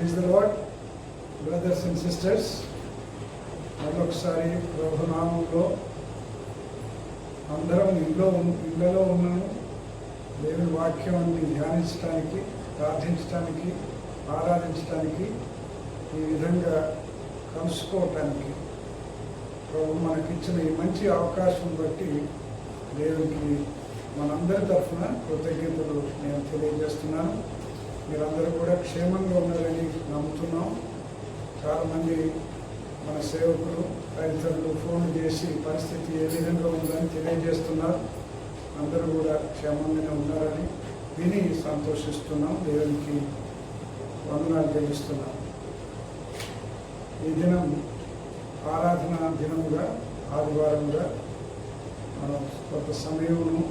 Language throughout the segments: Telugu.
Praise the Lord brothers and sisters. మరొకసారి ప్రభునామంలో అందరం ఇళ్లలో ఉన్నాము. దేవుని వాక్యాన్ని ధ్యానించడానికి, ప్రార్థించడానికి, ఆరాధించడానికి, ఈ విధంగా కలుసుకోవటానికి ప్రభు మనకిచ్చిన ఈ మంచి అవకాశం బట్టి దేవునికి మనందరి తరఫున కృతజ్ఞతలు నేను తెలియజేస్తున్నాను. మీరందరూ కూడా క్షేమంగా ఉన్నారని నమ్ముతున్నాం. చాలామంది మన సేవకులు తదితరులు ఫోన్ చేసి పరిస్థితి ఏ విధంగా ఉందని తెలియజేస్తున్నారు. అందరూ కూడా క్షేమంగానే ఉన్నారని విని సంతోషిస్తున్నాం. దేవునికి వందనాలు చెల్లిస్తున్నాం. ఈ దినం ఆరాధన దినముగా, ఆదివారంగా మనం కొంత సమయమును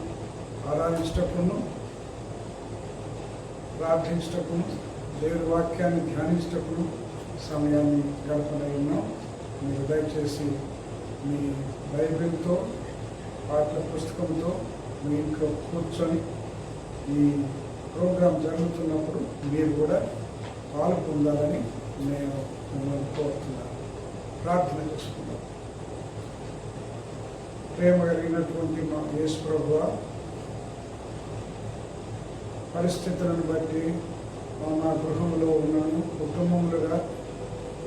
ఆరాధించటకును, ప్రార్థించటకును, దేవుని వాక్యాన్ని ధ్యానించటకును సమయాన్ని గడపనై ఉన్నాం. మీరు దయచేసి మీ బైబిల్తో, పాటల పుస్తకంతో మీ ఇంట్లో కూర్చొని ఈ ప్రోగ్రాం జరుగుతున్నప్పుడు మీరు కూడా పాలు పొందాలని నేను మిమ్మల్ని కోరుతున్నాను. ప్రార్థన చేసుకుందాం. ప్రేమ కలిగినటువంటి మా యేసు ప్రభువా, పరిస్థితులను బట్టి మా గృహంలో ఉన్నాను, కుటుంబములుగా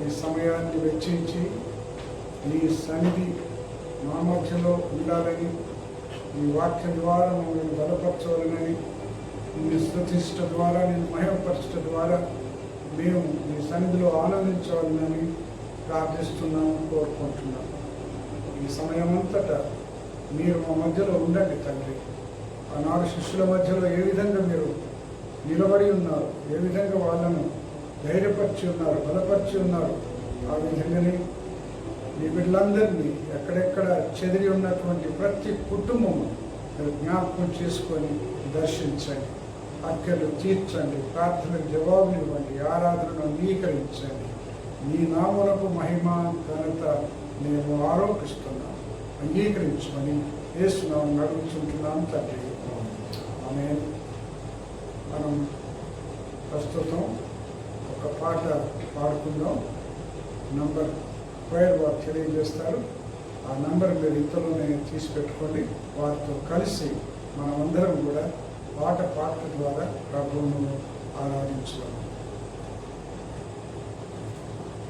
ఈ సమయాన్ని వెచ్చించి నీ సన్నిధి మా మధ్యలో ఉండాలని, నీ వాక్యం ద్వారా మమ్మల్ని బలపరచాలని, నీ స్తుతిష్ట ద్వారా, నేను మహిమపరచట ద్వారా మేము నీ సన్నిధిలో ఆనందించాలని ప్రార్థిస్తున్నాము, కోరుకుంటున్నాము. ఈ సమయం అంతటా మీరు మా మధ్యలో ఉండండి తండ్రి. ఆనాడు శిష్యుల మధ్యలో ఏ విధంగా మీరు నిలబడి ఉన్నారు, ఏ విధంగా వాళ్ళను ధైర్యపరిచి ఉన్నారు, బలపరిచి ఉన్నారు, ఆ విధంగానే మీ బిడ్డలందరినీ ఎక్కడెక్కడ చెదిరి ఉన్నటువంటి ప్రతి కుటుంబము జ్ఞాపకం చేసుకొని దర్శించండి, అక్కర్లు తీర్చండి, ప్రార్థనకు జవాబులు ఇవ్వండి, ఆరాధనను అంగీకరించండి. మీ నామమునకు మహిమ ఘనత మేము ఆరోపిస్తున్నాం, అంగీకరించమని యేసునామమున అడుగుచుంటున్నాం తండ్రి. ఆమేన్. మనం ప్రస్తుతం ఒక పాట పాడుకుందాం. నంబర్ స్క్వేర్ వారు తెలియజేస్తారు. ఆ నంబర్ మీరు ఇంతలోనే తీసి పెట్టుకోండి. వారితో కలిసి మనమందరం కూడా పాట పాటల ద్వారా ప్రభువును ఆరాధించుదాం.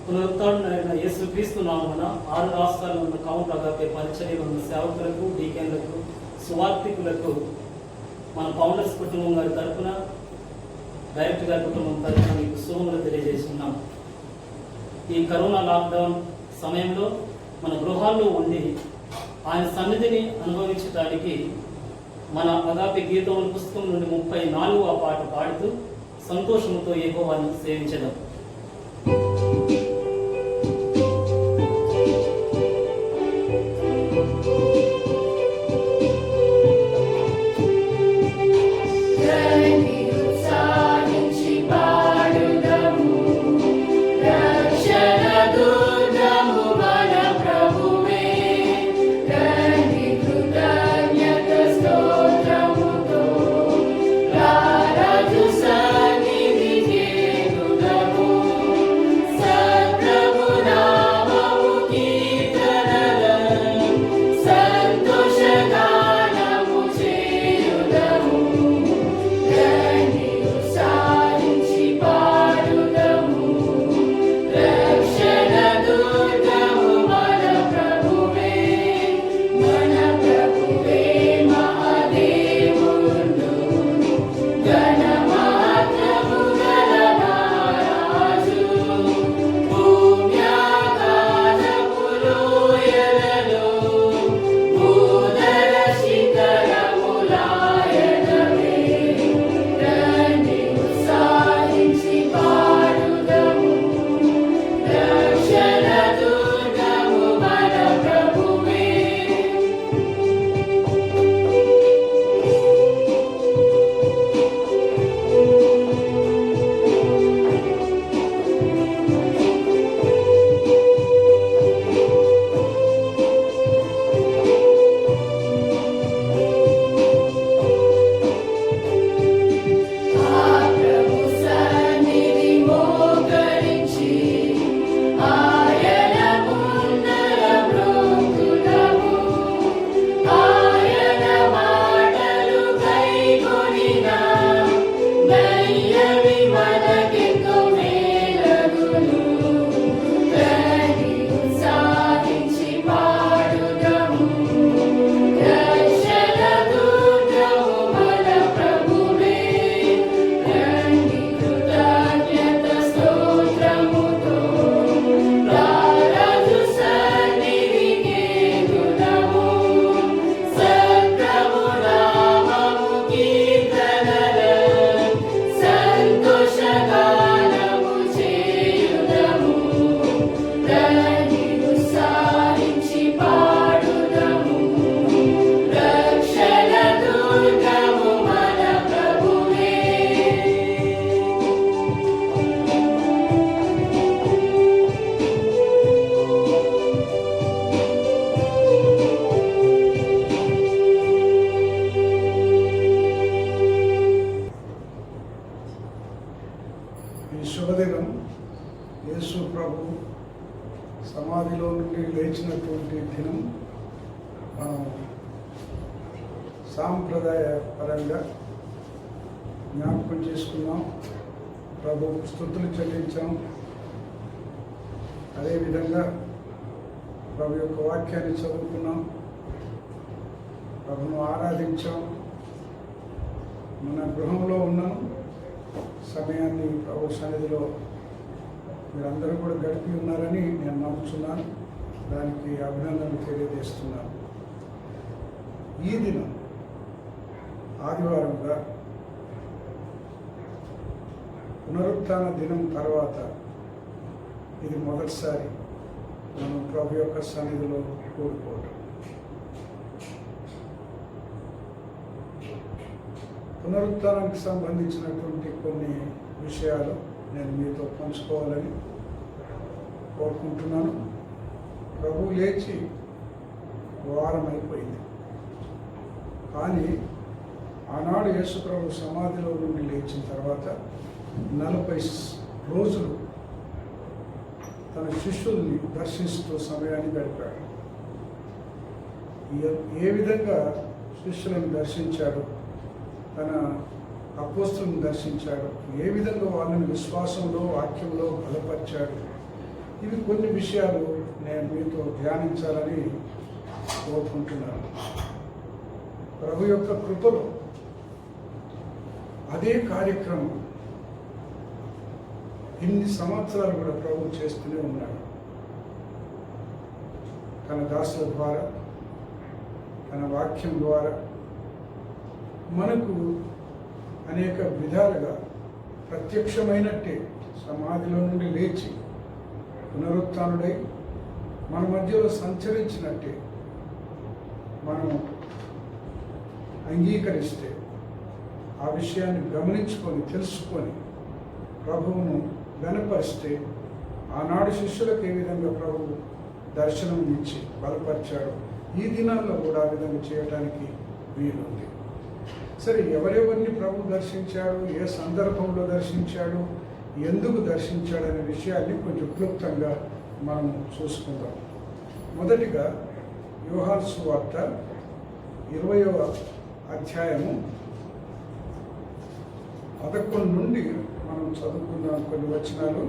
పునరుత్థానుడైన యేసుక్రీస్తు నామమున 6 రాష్ట్రాల్లో ఉన్న కౌంట్ అగాపే పరిచర్యలో ఉన్న సేవకులకు, డీకెన్లకు, సువార్థికులకు మన ఫౌండర్స్ కుటుంబం గారి తరఫున, డైరెక్టర్ గారి కుటుంబం తరఫున మీకు శుభములు తెలియజేస్తున్నాం. ఈ కరోనా లాక్డౌన్ సమయంలో మన గృహాల్లో ఉండి ఆయన సన్నిధిని అనుభవించడానికి మన అగాపే గీతముల పుస్తకం నుండి 34వ పాట పాడుతూ సంతోషంతో యెహోవాను సేవించడం. Raju sani vijay gudamu సాంప్రదాయ పరంగా జ్ఞాపకం చేసుకున్నాం, ప్రభు స్తుతులు చెల్లించాం. అదేవిధంగా ప్రభు యొక్క వాక్యాన్ని చదువుకున్నాం, ప్రభును ఆరాధించాం. మన గృహంలో ఉన్నాం. సమయాన్ని ప్రభు సన్నిధిలో మీరందరూ కూడా గడిపి ఉన్నారని నేను నమ్ముతున్నాను. దానికి అభినందనలు తెలియజేస్తున్నాను. ఈ దినం ఆదివారంగా పునరుత్థాన దినం తర్వాత ఇది మొదటిసారి మనం ప్రభు యొక్క సన్నిధిలో కూడుకోవటం. పునరుత్థానానికి సంబంధించినటువంటి కొన్ని విషయాలు నేను మీతో పంచుకోవాలని కోరుకుంటున్నాను. ప్రభు లేచి వారం అయిపోయింది, కానీ ఆనాడు యేసు ప్రభు సమాధిలో నుండి లేచిన తర్వాత 40 రోజులు తన శిష్యుల్ని దర్శిస్తూ సమయాన్ని గడిపాడు. ఏ విధంగా శిష్యులను దర్శించాడు, తన అపోస్తులను దర్శించాడు, ఏ విధంగా వాళ్ళని విశ్వాసంలో వాక్యంలో బలపరిచాడు, ఇవి కొన్ని విషయాలు నేను మీతో ధ్యానించాలని కోరుకుంటున్నాను. ప్రభు యొక్క కృపలో అదే కార్యక్రమం ఇన్ని సంవత్సరాలు కూడా ప్రభు చేస్తూనే ఉన్నాడు. తన దాసుల ద్వారా, తన వాక్యం ద్వారా మనకు అనేక విధాలుగా ప్రత్యక్షమైనట్టే సమాధిలో నుండి లేచి పునరుత్థానుడై మన మధ్యలో సంచరించినట్టే మనం అంగీకరిస్తే, ఆ విషయాన్ని గమనించుకొని తెలుసుకొని ప్రభువును గణపరిస్తే, ఆనాడు శిష్యులకు ఏ విధంగా ప్రభువు దర్శనం ఇచ్చి బలపరిచాడు, ఈ దినాల్లో కూడా ఆ విధంగా చేయడానికి వీలుంది. సరే, ఎవరెవరిని ప్రభు దర్శించాడు, ఏ సందర్భంలో దర్శించాడు, ఎందుకు దర్శించాడు అనే విషయాన్ని కొంచెం క్లుప్తంగా మనం చూసుకుందాం. మొదటిగా యోహాను సువార్త 20వ అధ్యాయము 11 నుండి మనం చదువుకుందాం కొన్ని వచనాలు.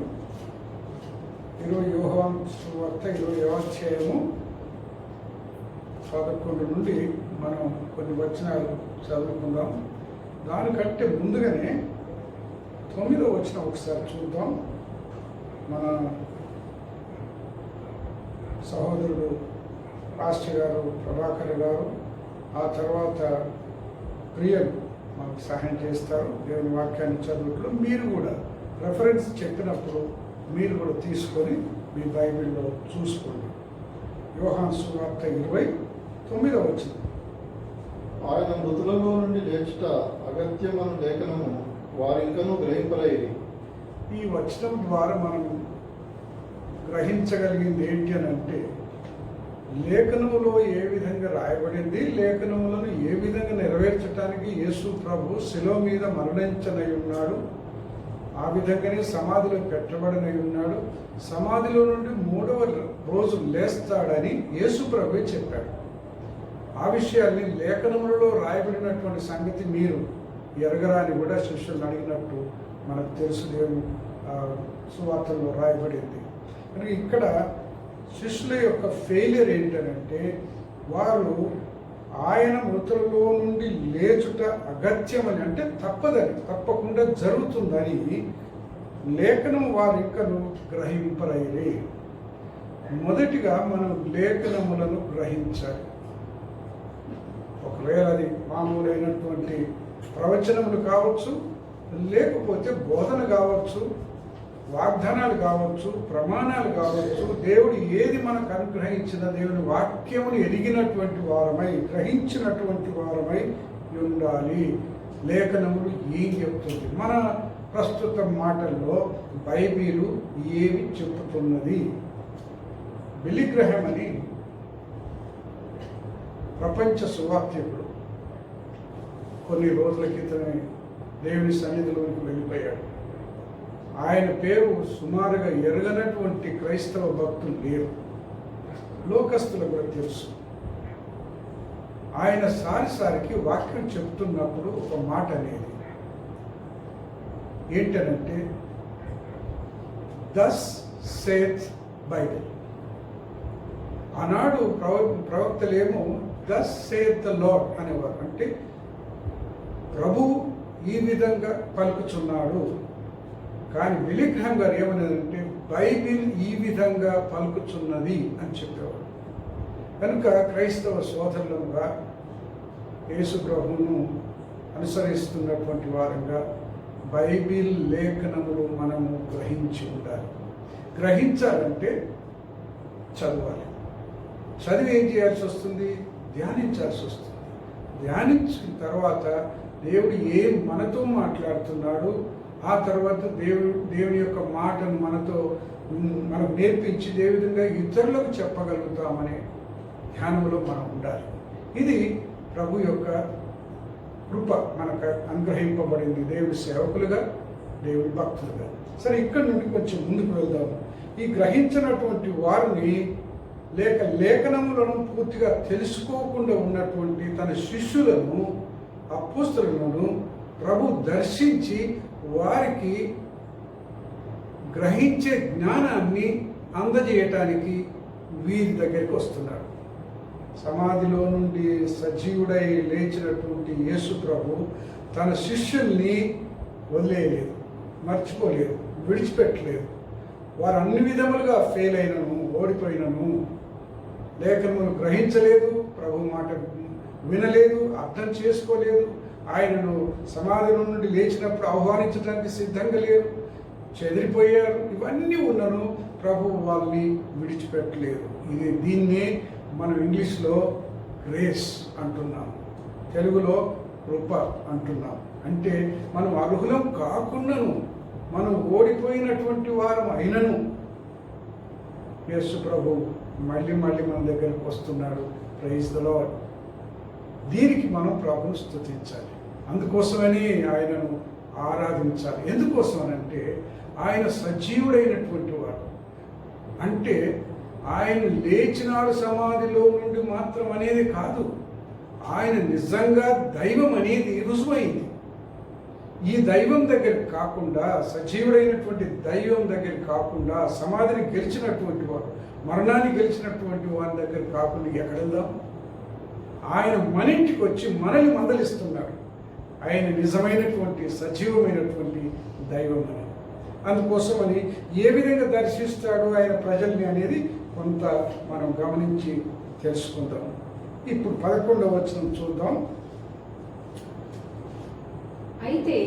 యోహాను సువార్త 20వ అధ్యాయము 11 నుండి మనం కొన్ని వచనాలు చదువుకుందాం. దానికంటే ముందుగానే 9వ వచనం ఒకసారి చూద్దాం. మన సహోదరుడు పాస్టర్ గారు ప్రభాకర్ గారు, ఆ తర్వాత ప్రియలు మాకు సహాయం చేస్తారు దేవుని వాక్యాన్ని చదువుతూ. మీరు కూడా రెఫరెన్స్ చెప్పినప్పుడు మీరు కూడా తీసుకొని మీ బైబిల్లో చూసుకోండి. యోహాను సువార్త 20:9 వచనం. ఆయన మృతులలో నుండి లేచుట అగత్యమను లేఖనము వారింకనూ గ్రహింపలేరు. ఈ వచనం ద్వారా మనం గ్రహించగలిగింది ఏంటి అని అంటే, లేఖనములో ఏ విధంగా రాయబడింది, లేఖనములను ఏ విధంగా నెరవేర్చడానికి యేసు ప్రభు శిలువ మీద మరణించనై ఉన్నాడు, ఆ విధంగానే సమాధిలో పెట్టబడనై ఉన్నాడు, సమాధిలో నుండి 3వ రోజు లేస్తాడని యేసు ప్రభువే చెప్పాడు. ఆ విషయాల్ని లేఖనములలో రాయబడినటువంటి సంగతి మీరు ఎరగరా అని కూడా శిష్యులను అడిగినట్టు మనకు తెలుసు. దేవుని సువార్తల్లో రాయబడింది. కనుక ఇక్కడ శిష్యుల యొక్క ఫెయిలియర్ ఏంటంటే, వారు ఆయన మృతులలో నుండి లేచుట అగత్యమని, అంటే తప్పదని, తప్పకుండా జరుగుతుందని లేఖనం వారింకను గ్రహింపరైరే. మొదటిగా మనం లేఖనములను గ్రహించాలి. ఒకవేళ అది మామూలైనటువంటి ప్రవచనములు కావచ్చు, లేకపోతే బోధన కావచ్చు, వాగ్దానాలు కావచ్చు, ప్రమాణాలు కావచ్చు, దేవుడు ఏది మనకు అనుగ్రహించిన దేవుని వాక్యమును ఎరిగినటువంటి వారమై, గ్రహించినటువంటి వారమై ఉండాలి. లేఖనములు ఏం చెప్తుంది, మన ప్రస్తుత మాటల్లో బైబిలు ఏమి చెప్తున్నది. బిల్లీ గ్రహాం అని ప్రపంచ సువార్తికుడు కొన్ని రోజుల క్రితమే దేవుని సన్నిధిలోకి వెళ్ళిపోయాడు. ఆయన పేరు సుమారుగా ఎరగనటువంటి క్రైస్తవ భక్తులు లేరు, లోకస్తులకు కూడా తెలుసు. ఆయన సారికి వాక్యం చెప్తున్నప్పుడు ఒక మాట అనేది ఏంటనంటే, దస్ సేత్ బైబిల్. ఆనాడు ప్రవక్తలేమో దస్ సేత్ ద లార్డ్ అనేవారు, అంటే ప్రభు ఈ విధంగా పలుకుచున్నాడు. కానీ విలిగ్రహం గారు ఏమన్నదంటే బైబిల్ ఈ విధంగా పలుకుచున్నది అని చెప్పేవాడు. కనుక క్రైస్తవ సోదరులుగా యేసు ప్రభువును అనుసరిస్తున్నటువంటి వారంగా బైబిల్ లేఖనములు మనము గ్రహించి ఉండాలి. గ్రహించాలంటే చదవాలి. చదివి ఏం చేయాల్సి వస్తుంది? ధ్యానించాల్సి వస్తుంది. ధ్యానించిన తర్వాత దేవుడు ఏం మనతో మాట్లాడుతున్నాడు, ఆ తర్వాత దేవుని యొక్క మాటను మనకు నేర్పించి ఏ విధంగా ఇతరులకు చెప్పగలుగుతామనే ధ్యానంలో మనం ఉండాలి. ఇది ప్రభు యొక్క కృప మనకు అనుగ్రహింపబడింది, దేవుడి సేవకులుగా, దేవుడి భక్తులుగా. సరే, ఇక్కడి నుండి కొంచెం ముందుకు వెళ్దాము. ఈ గ్రహించినటువంటి వారిని లేఖనములను పూర్తిగా తెలుసుకోకుండా ఉన్నటువంటి తన శిష్యులను, అపోస్తలులను ప్రభు దర్శించి వారికి గ్రహించే జ్ఞానాన్ని అందజేయటానికి వీరి దగ్గరికి వస్తున్నాడు. సమాధిలో నుండి సజీవుడై లేచినటువంటి యేసు ప్రభు తన శిష్యుల్ని వదిలేయలేదు, మర్చిపోలేదు, విడిచిపెట్టలేదు. వారు అన్ని విధములుగా ఫెయిల్ అయినను, ఓడిపోయినను, లేఖనములు గ్రహించలేదు, ప్రభు మాట వినలేదు, అర్థం చేసుకోలేదు, ఆయనను సమాధి నుండి లేచినప్పుడు ఆహ్వానించడానికి సిద్ధంగా లేరు, చెదిరిపోయారు. ఇవన్నీ ఉన్నను ప్రభు వాళ్ళని విడిచిపెట్టలేదు. దీన్నే మనం ఇంగ్లీష్లో గ్రేస్ అంటున్నాం, తెలుగులో కృప అంటున్నాం. అంటే మనం అర్హులం కాకున్నను, మనం ఓడిపోయినటువంటి వారం అయినను యేసు ప్రభు మళ్ళీ మన దగ్గరకు వస్తున్నాడు. Praise the Lord. దీనికి మనం ప్రభువును స్తుతించాలి. అందుకోసమని ఆయనను ఆరాధించాలి. ఎందుకోసమనంటే ఆయన సజీవుడైనటువంటి వాడు. అంటే ఆయన లేచినాడు సమాధిలో నుండి మాత్రం అనేది కాదు, ఆయన నిజంగా దైవం అనేది రుజువైంది. ఈ దైవం దగ్గర కాకుండా, సజీవుడైనటువంటి దైవం దగ్గర కాకుండా, సమాధిని గెలిచినటువంటి వాడు, మరణాన్ని గెలిచినటువంటి వారి దగ్గర కాకుండా ఎక్కడ వెళ్దాం? ఆయన మన ఇంటికి వచ్చి మనల్ని మందలిస్తున్నాడు. ఆయన నిజమైనటువంటి సజీవమైనటువంటి దైవం అని. అందుకోసమని ఏ విధంగా దర్శిస్తాడు ఆయన ప్రజల్ని అనేది కొంత మనం గమనించి తెలుసుకుందాం. ఇప్పుడు 11వ వచనం చూద్దాం. అయితే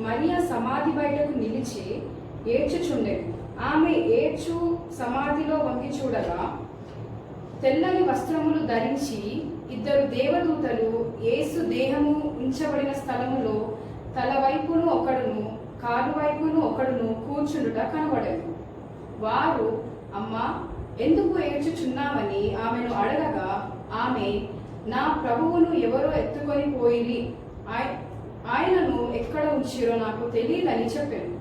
మరియా సమాధి బయటకు నిలిచి ఏడ్చుచుండెను. ఆమె ఏడ్చు సమాధిలో వంగి చూడగా తెల్లని వస్త్రములు ధరించి 2 దేవదూతలు యేసు దేహము ఉంచబడిన స్థలములో తల వైపును ఒకడును కాలు వైపును ఒకడును కూర్చుండుట కనబడెను. వారు, అమ్మా, ఎందుకు ఏడ్చుచున్నామని ఆమెను అడగగా ఆమె, నా ప్రభువును ఎవరో ఎత్తుకొని పోయిరి, ఆయనను ఎక్కడ ఉంచిరో నాకు తెలియదని చెప్పాను.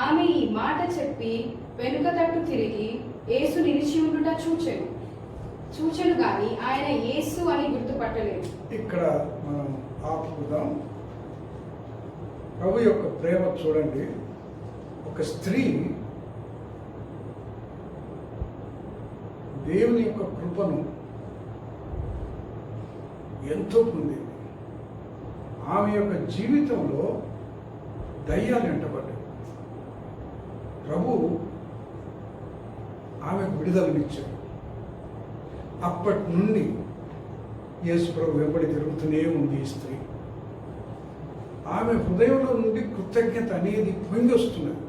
ఆమె ఈ మాట చెప్పి వెనుక తట్టు తిరిగి యేసు నిలిచి ఉండుట చూచెను గాని ఆయన యేసు అని గుర్తుపట్టలేదు. ఇక్కడ మనం ఆపుకుందాం. ప్రభు యొక్క ప్రేమ చూడండి. ఒక స్త్రీ దేవుని యొక్క కృపను ఎంతో పొందింది. ఆమె యొక్క జీవితంలో దయ్యాలు వెంటబడ్డాయి. ప్రభు ఆమెకు విడుదలనిచ్చాడు. అప్పటి నుండి యేసు ప్రభు వెంబడి తిరుగుతూనే ఉంది ఈ స్త్రీ. ఆమె హృదయంలో నుండి కృతజ్ఞత అనేది పొంగి వస్తున్నది.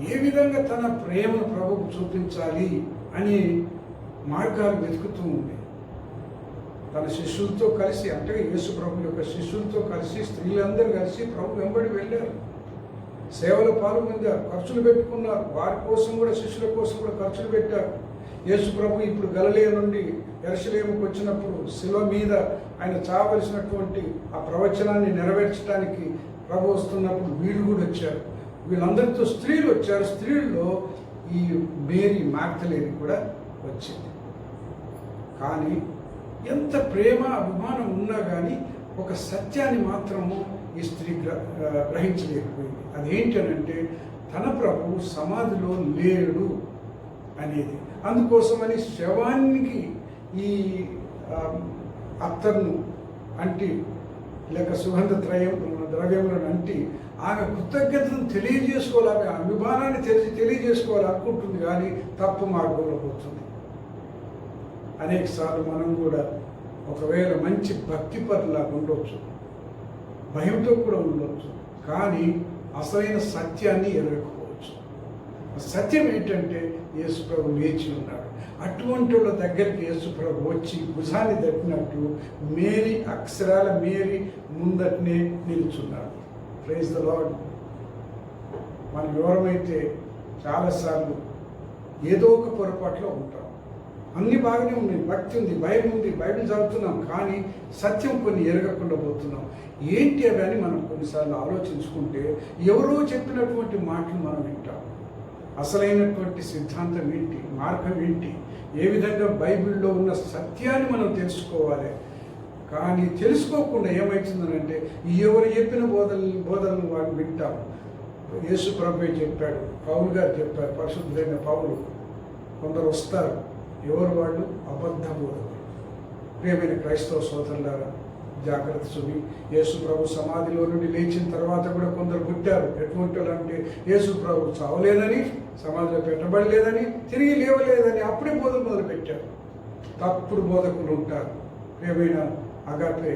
ఏ విధంగా తన ప్రేమను ప్రభువుకు చూపించాలి అని మార్గాలు వెతుకుతూ ఉంది. తన శిష్యులతో కలిసి, అంటే యేసు ప్రభు యొక్క శిష్యులతో కలిసి స్త్రీలందరూ కలిసి ప్రభు వెంబడి వెళ్ళారు. సేవలో పాల్గొందారు, ఖర్చులు పెట్టుకున్నారు. వారి కోసం కూడా, శిష్యుల కోసం కూడా ఖర్చులు పెట్టారు. యేసు ప్రభు ఇప్పుడు గలిలయ నుండి యెరూషలేముకు వచ్చినప్పుడు శిలువ మీద ఆయన చావలసినటువంటి ఆ ప్రవచనాన్ని నెరవేర్చడానికి ప్రభు వస్తున్నప్పుడు వీళ్ళు కూడా వచ్చారు. వీళ్ళందరితో స్త్రీలు వచ్చారు. స్త్రీల్లో ఈ మేరీ మగ్దలేని కూడా వచ్చింది. కానీ ఎంత ప్రేమ అభిమానం ఉన్నా కానీ ఒక సత్యాన్ని మాత్రము ఈ స్త్రీ గ్రహించలేకపోయింది. అదేంటి అంటే తన ప్రభువు సమాధిలో లేడు అనేది. అందుకోసమని శవానికి ఈ అత్తర్ను అంటి లేక సుగంధ ద్రవ్యములను అంటి ఆమె కృతజ్ఞతను తెలియజేసుకోవాలి, ఆమె అభిమానాన్ని తెలియజేసుకోవాలనుకుంటుంది, కానీ తప్పు మార్గంలో పోతుంది. అనేక సార్లు మనం కూడా ఒకవేళ మంచి భక్తిపరులాగా ఉండొచ్చు, భయంతో కూడా ఉండొచ్చు, కానీ అసలైన సత్యాన్ని ఎరగకపోవచ్చు. సత్యం ఏంటంటే యేసుప్రభు లేచి ఉన్నాడు. అటువంటి వాళ్ళ దగ్గరికి యేసుప్రభు వచ్చి భుజాన్ని తట్టినట్టు మేరీ, అక్షరాల మేరీ ముందటనే నిలుచున్నాడు. Praise the lord. మనం ఎవరమైతే చాలాసార్లు ఏదో ఒక పొరపాట్లో ఉంటాం. అన్నీ బాగానే ఉన్నాయి, భక్తి ఉంది, భయం ఉంది, బైబిల్ చదువుతున్నాం, కానీ సత్యం కొన్ని ఎరగకుండా పోతున్నాం. ఏంటి అవి అని మనం కొన్నిసార్లు ఆలోచించుకుంటే ఎవరో చెప్పినటువంటి మాటలు మనం వింటాం. అసలైనటువంటి సిద్ధాంతం ఏంటి, మార్గం ఏంటి, ఏ విధంగా బైబిల్లో ఉన్న సత్యాన్ని మనం తెలుసుకోవాలి. కానీ తెలుసుకోకుండా ఏమవుతుందనంటే ఎవరు చెప్పిన బోధనలు వాళ్ళు వింటాం. యేసు ప్రభువే చెప్పాడు, పౌలు గారు చెప్పారు, పరిశుద్ధులైన పౌలు. కొందరు వస్తారు, ఎవరు వాళ్ళు? అబద్ధ బోధకులు. ప్రియమైన క్రైస్తవ సోదరులారా, జాగ్రత్త చూపి. యేసు ప్రభు సమాధిలో నుండి లేచిన తర్వాత కూడా కొందరు పుట్టారు. ఎటువంటి వాళ్ళు అంటే యేసు ప్రభు చావలేదని, సమాధిలో పెట్టబడలేదని, తిరిగి లేవలేదని అప్పుడే బోధలు మొదలు పెట్టారు. తప్పుడు బోధకులు ఉంటారు. ప్రియమైన అగాపే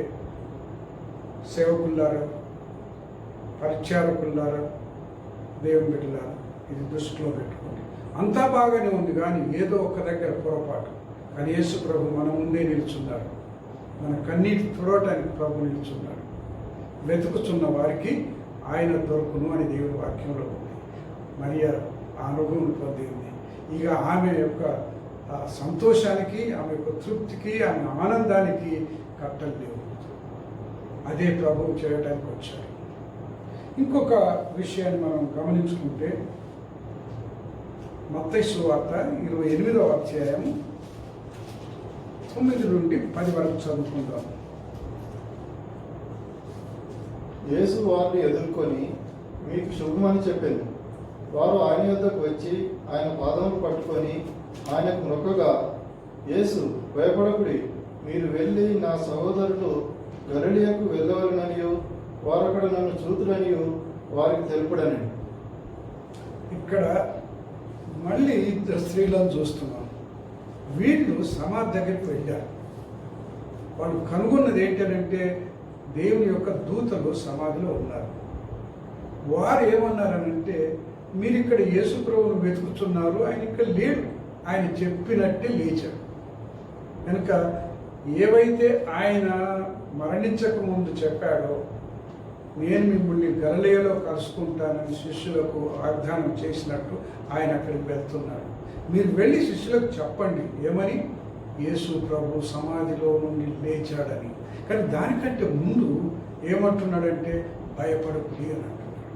సేవకుల్లారా, పరిచారకుల్లారా, దేవుని బిడ్డలారా, ఇది దృష్టిలో పెట్టుకోండి. అంతా బాగానే ఉంది, కానీ ఏదో ఒక దగ్గర పొరపాటు. కానీ యేసు ప్రభు మన ముందే నిల్చున్నాడు. మన కన్నీటి తుడవటానికి ప్రభు నిల్చున్నాడు. వెతుకుతున్న వారికి ఆయన దొరుకును అని దేవుని వాక్యంలో ఉంది. మరియా ఆ అనుభవం పొందింది. ఇక ఆమె యొక్క సంతోషానికి, ఆమె యొక్క తృప్తికి, ఆమె ఆనందానికి కట్టలు లేవు. అదే ప్రభువు చేయడానికి వచ్చాడు. ఇంకొక విషయాన్ని మనం గమనించుకుంటే మత్తయి సువార్త 28వ అధ్యాయం 9 నుండి 10 వరకు చదువుకుందాం. యేసు వారిని ఎదుర్కొని మీకు శుభమని చెప్పింది. వారు ఆయన యొద్దకు వచ్చి ఆయన పాదములు పట్టుకొని ఆయనకు మొక్కగా, యేసు భయపడకుడి, మీరు వెళ్ళి నా సహోదరులు గలిలయకు వెళ్ళవలననియు వారక్కడ నన్ను చూతుడనియు వారికి తెలుపుడని. ఇక్కడ మళ్ళీ ఇద్దరు స్త్రీలను చూస్తున్నాం. వీళ్ళు సమాధి దగ్గరికి వెళ్ళారు. వాళ్ళు కనుగొన్నది ఏంటంటే దేవుని యొక్క దూతలు సమాధిలో ఉన్నారు. వారు ఏమన్నారనంటే, మీరు ఇక్కడ యేసు ప్రభువును వెతుకుతున్నారు, ఆయన ఇక్కడ లేడు, ఆయన చెప్పినట్టే లేచాడు. కనుక ఏవైతే ఆయన మరణించక ముందు చెప్పాడో, నేను మిమ్మల్ని గలిలయలో కలుసుకుంటానని శిష్యులకు వాగ్దానం చేసినట్టు ఆయన అక్కడికి వెళ్తున్నాడు. మీరు వెళ్ళి శిష్యులకు చెప్పండి ఏమని, యేసు ప్రభు సమాధిలో నుండి లేచాడని. కానీ దానికంటే ముందు ఏమంటున్నాడంటే భయపడకుడి అని అంటున్నాడు.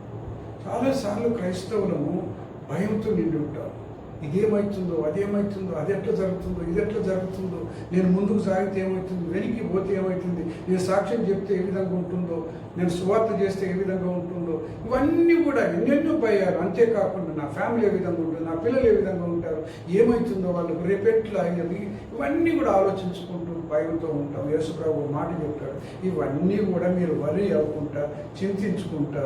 చాలాసార్లు క్రైస్తవులను భయంతో నిండి ఉంటారు. ఇదేమవుతుందో, అదేమవుతుందో, అది ఎట్లా జరుగుతుందో, ఇది ఎట్లా జరుగుతుందో, నేను ముందుకు సాగితే ఏమవుతుంది, వెనక్కి పోతే ఏమవుతుంది, నేను సాక్ష్యం చెప్తే ఏ విధంగా ఉంటుందో, నేను సువార్త చేస్తే ఏ విధంగా ఉంటుందో, ఇవన్నీ కూడా ఎన్నెన్నో భయాలు. అంతేకాకుండా నా ఫ్యామిలీ ఏ విధంగా ఉంటుంది, నా పిల్లలు ఏ విధంగా ఉంటారు, ఏమవుతుందో వాళ్ళకు రేపెట్లా అయ్యేది, ఇవన్నీ కూడా ఆలోచించుకుంటూ భయంతో ఉంటాం. యేసు ప్రభు మాట చెప్తాడు, ఇవన్నీ కూడా మీరు వరి అవ్వకుండా, చింతించుకుంటా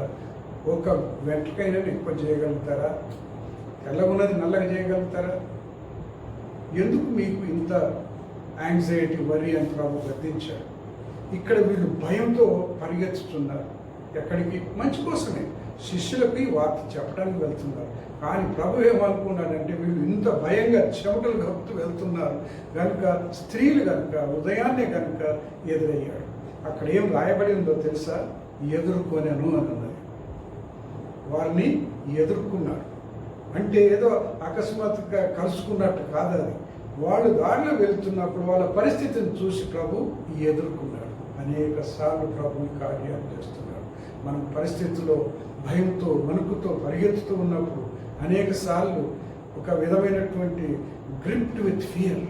ఒక వెంటకైనా ఎక్కువ చేయగలుగుతారా? తెల్లగున్నది నల్లగా చేయగలుగుతారా? ఎందుకు మీకు ఇంత యాంగ్జైటీ, వరి అని ప్రభు గద్దించాడు. ఇక్కడ వీళ్ళు భయంతో పరిగెత్తుతున్నారు. ఎక్కడికి? మంచి కోసమే, శిష్యులకి వార్త చెప్పడానికి వెళ్తున్నారు. కానీ ప్రభు ఏమనుకున్నాడంటే వీళ్ళు ఇంత భయంగా చెమటలు కప్పుతూ వెళ్తున్నారు కనుక, స్త్రీలు కనుక ఉదయాన్నే కనుక ఎదురయ్యాడు. అక్కడ ఏం రాయబడి ఉందో తెలుసా? ఎదుర్కొనను అని ఉన్నది. వారిని ఎదుర్కొన్నాడు అంటే ఏదో అకస్మాత్తుగా కలుసుకున్నట్టు కాదు అది. వాళ్ళు దారిలో వెళ్తున్నప్పుడు వాళ్ళ పరిస్థితిని చూసి ప్రభు ఎదుర్కొన్నాడు. అనేక సార్లు ప్రభుని కార్యాలు చేస్తున్నాడు. మనం పరిస్థితుల్లో భయంతో, వణుకుతో పరిగెత్తుతూ ఉన్నప్పుడు అనేక సార్లు ఒక విధమైనటువంటి గ్రిప్ట్ విత్ ఫియర్,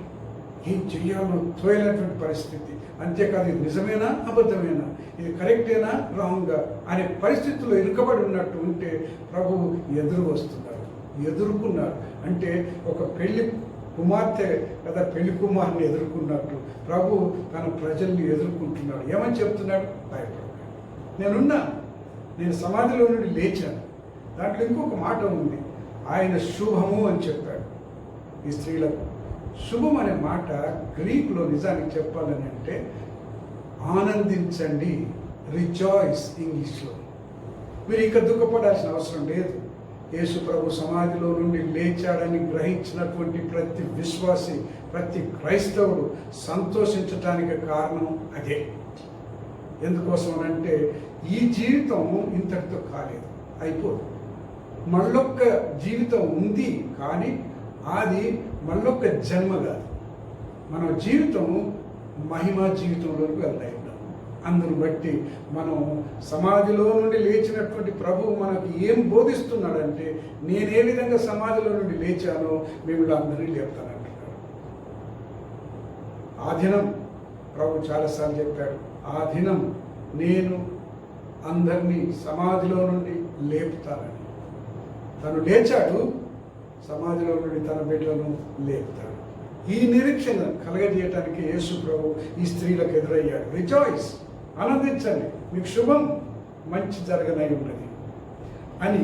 ఏం చెయ్యాలో తోయలేనటువంటి పరిస్థితి. అంతేకాదు ఇది నిజమేనా అబద్ధమేనా, ఇది కరెక్టేనా రాంగా అనే పరిస్థితుల్లో ఇరుకబడి ఉన్నట్టు ఉంటే ప్రభువు ఎదురు వస్తున్నారు, ఎదుర్కొన్నారు. అంటే ఒక పెళ్లి కుమార్తె కదా పెళ్లి కుమారుని ఎదుర్కొన్నట్టు ప్రభు తన ప్రజల్ని ఎదుర్కొంటున్నాడు. ఏమని చెప్తున్నాడు? భయపడకండి, నేనున్నా, నేను సమాధిలో నుండి లేచాను. దాంట్లో ఇంకొక మాట ఉంది, ఆయన శుభము అని చెప్పాడు ఈ స్త్రీలకు. శుభం అనే మాట గ్రీకులో నిజానికి చెప్పాలని అంటే ఆనందించండి, రిజాయిస్ ఇంగ్లీష్లో. మీరు ఇంకా దుఃఖపడాల్సిన అవసరం లేదు. యేసు ప్రభు సమాధిలో నుండి లేచాడని గ్రహించినటువంటి ప్రతి విశ్వాసి, ప్రతి క్రైస్తవుడు సంతోషించటానికి కారణం అదే. ఎందుకోసం అంటే ఈ జీవితం ఇంతటితో కాలేదు, అయిపోదు. మళ్ళొక్క జీవితం ఉంది, కానీ అది మళ్ళొక్క జన్మ కాదు. మన జీవితం మహిమా జీవితంలోకి వెళ్తాయి. అందును బట్టి మనం సమాధిలో నుండి లేచినటువంటి ప్రభువు మనకి ఏం బోధిస్తున్నాడంటే, నేను ఏ విధంగా సమాధిలో నుండి లేచానో మిమ్మల్ని అందరినీ లేపుతానంటున్నాడు. ఆ దినం ప్రభు చాలాసార్లు చెప్పాడు, ఆ దినం నేను అందరినీ సమాధిలో నుండి లేపుతానని. తను లేచాడు, సమాధిలో నుండి తన బిడ్డలను లేపుతాడు. ఈ నిరీక్షణ కలగజేయటానికి యేసు ప్రభు ఈ స్త్రీలకు ఎదురయ్యాడు. రిజాయిస్, ఆనందించండి, మీకు శుభం, మంచి జరగనై ఉన్నది అని.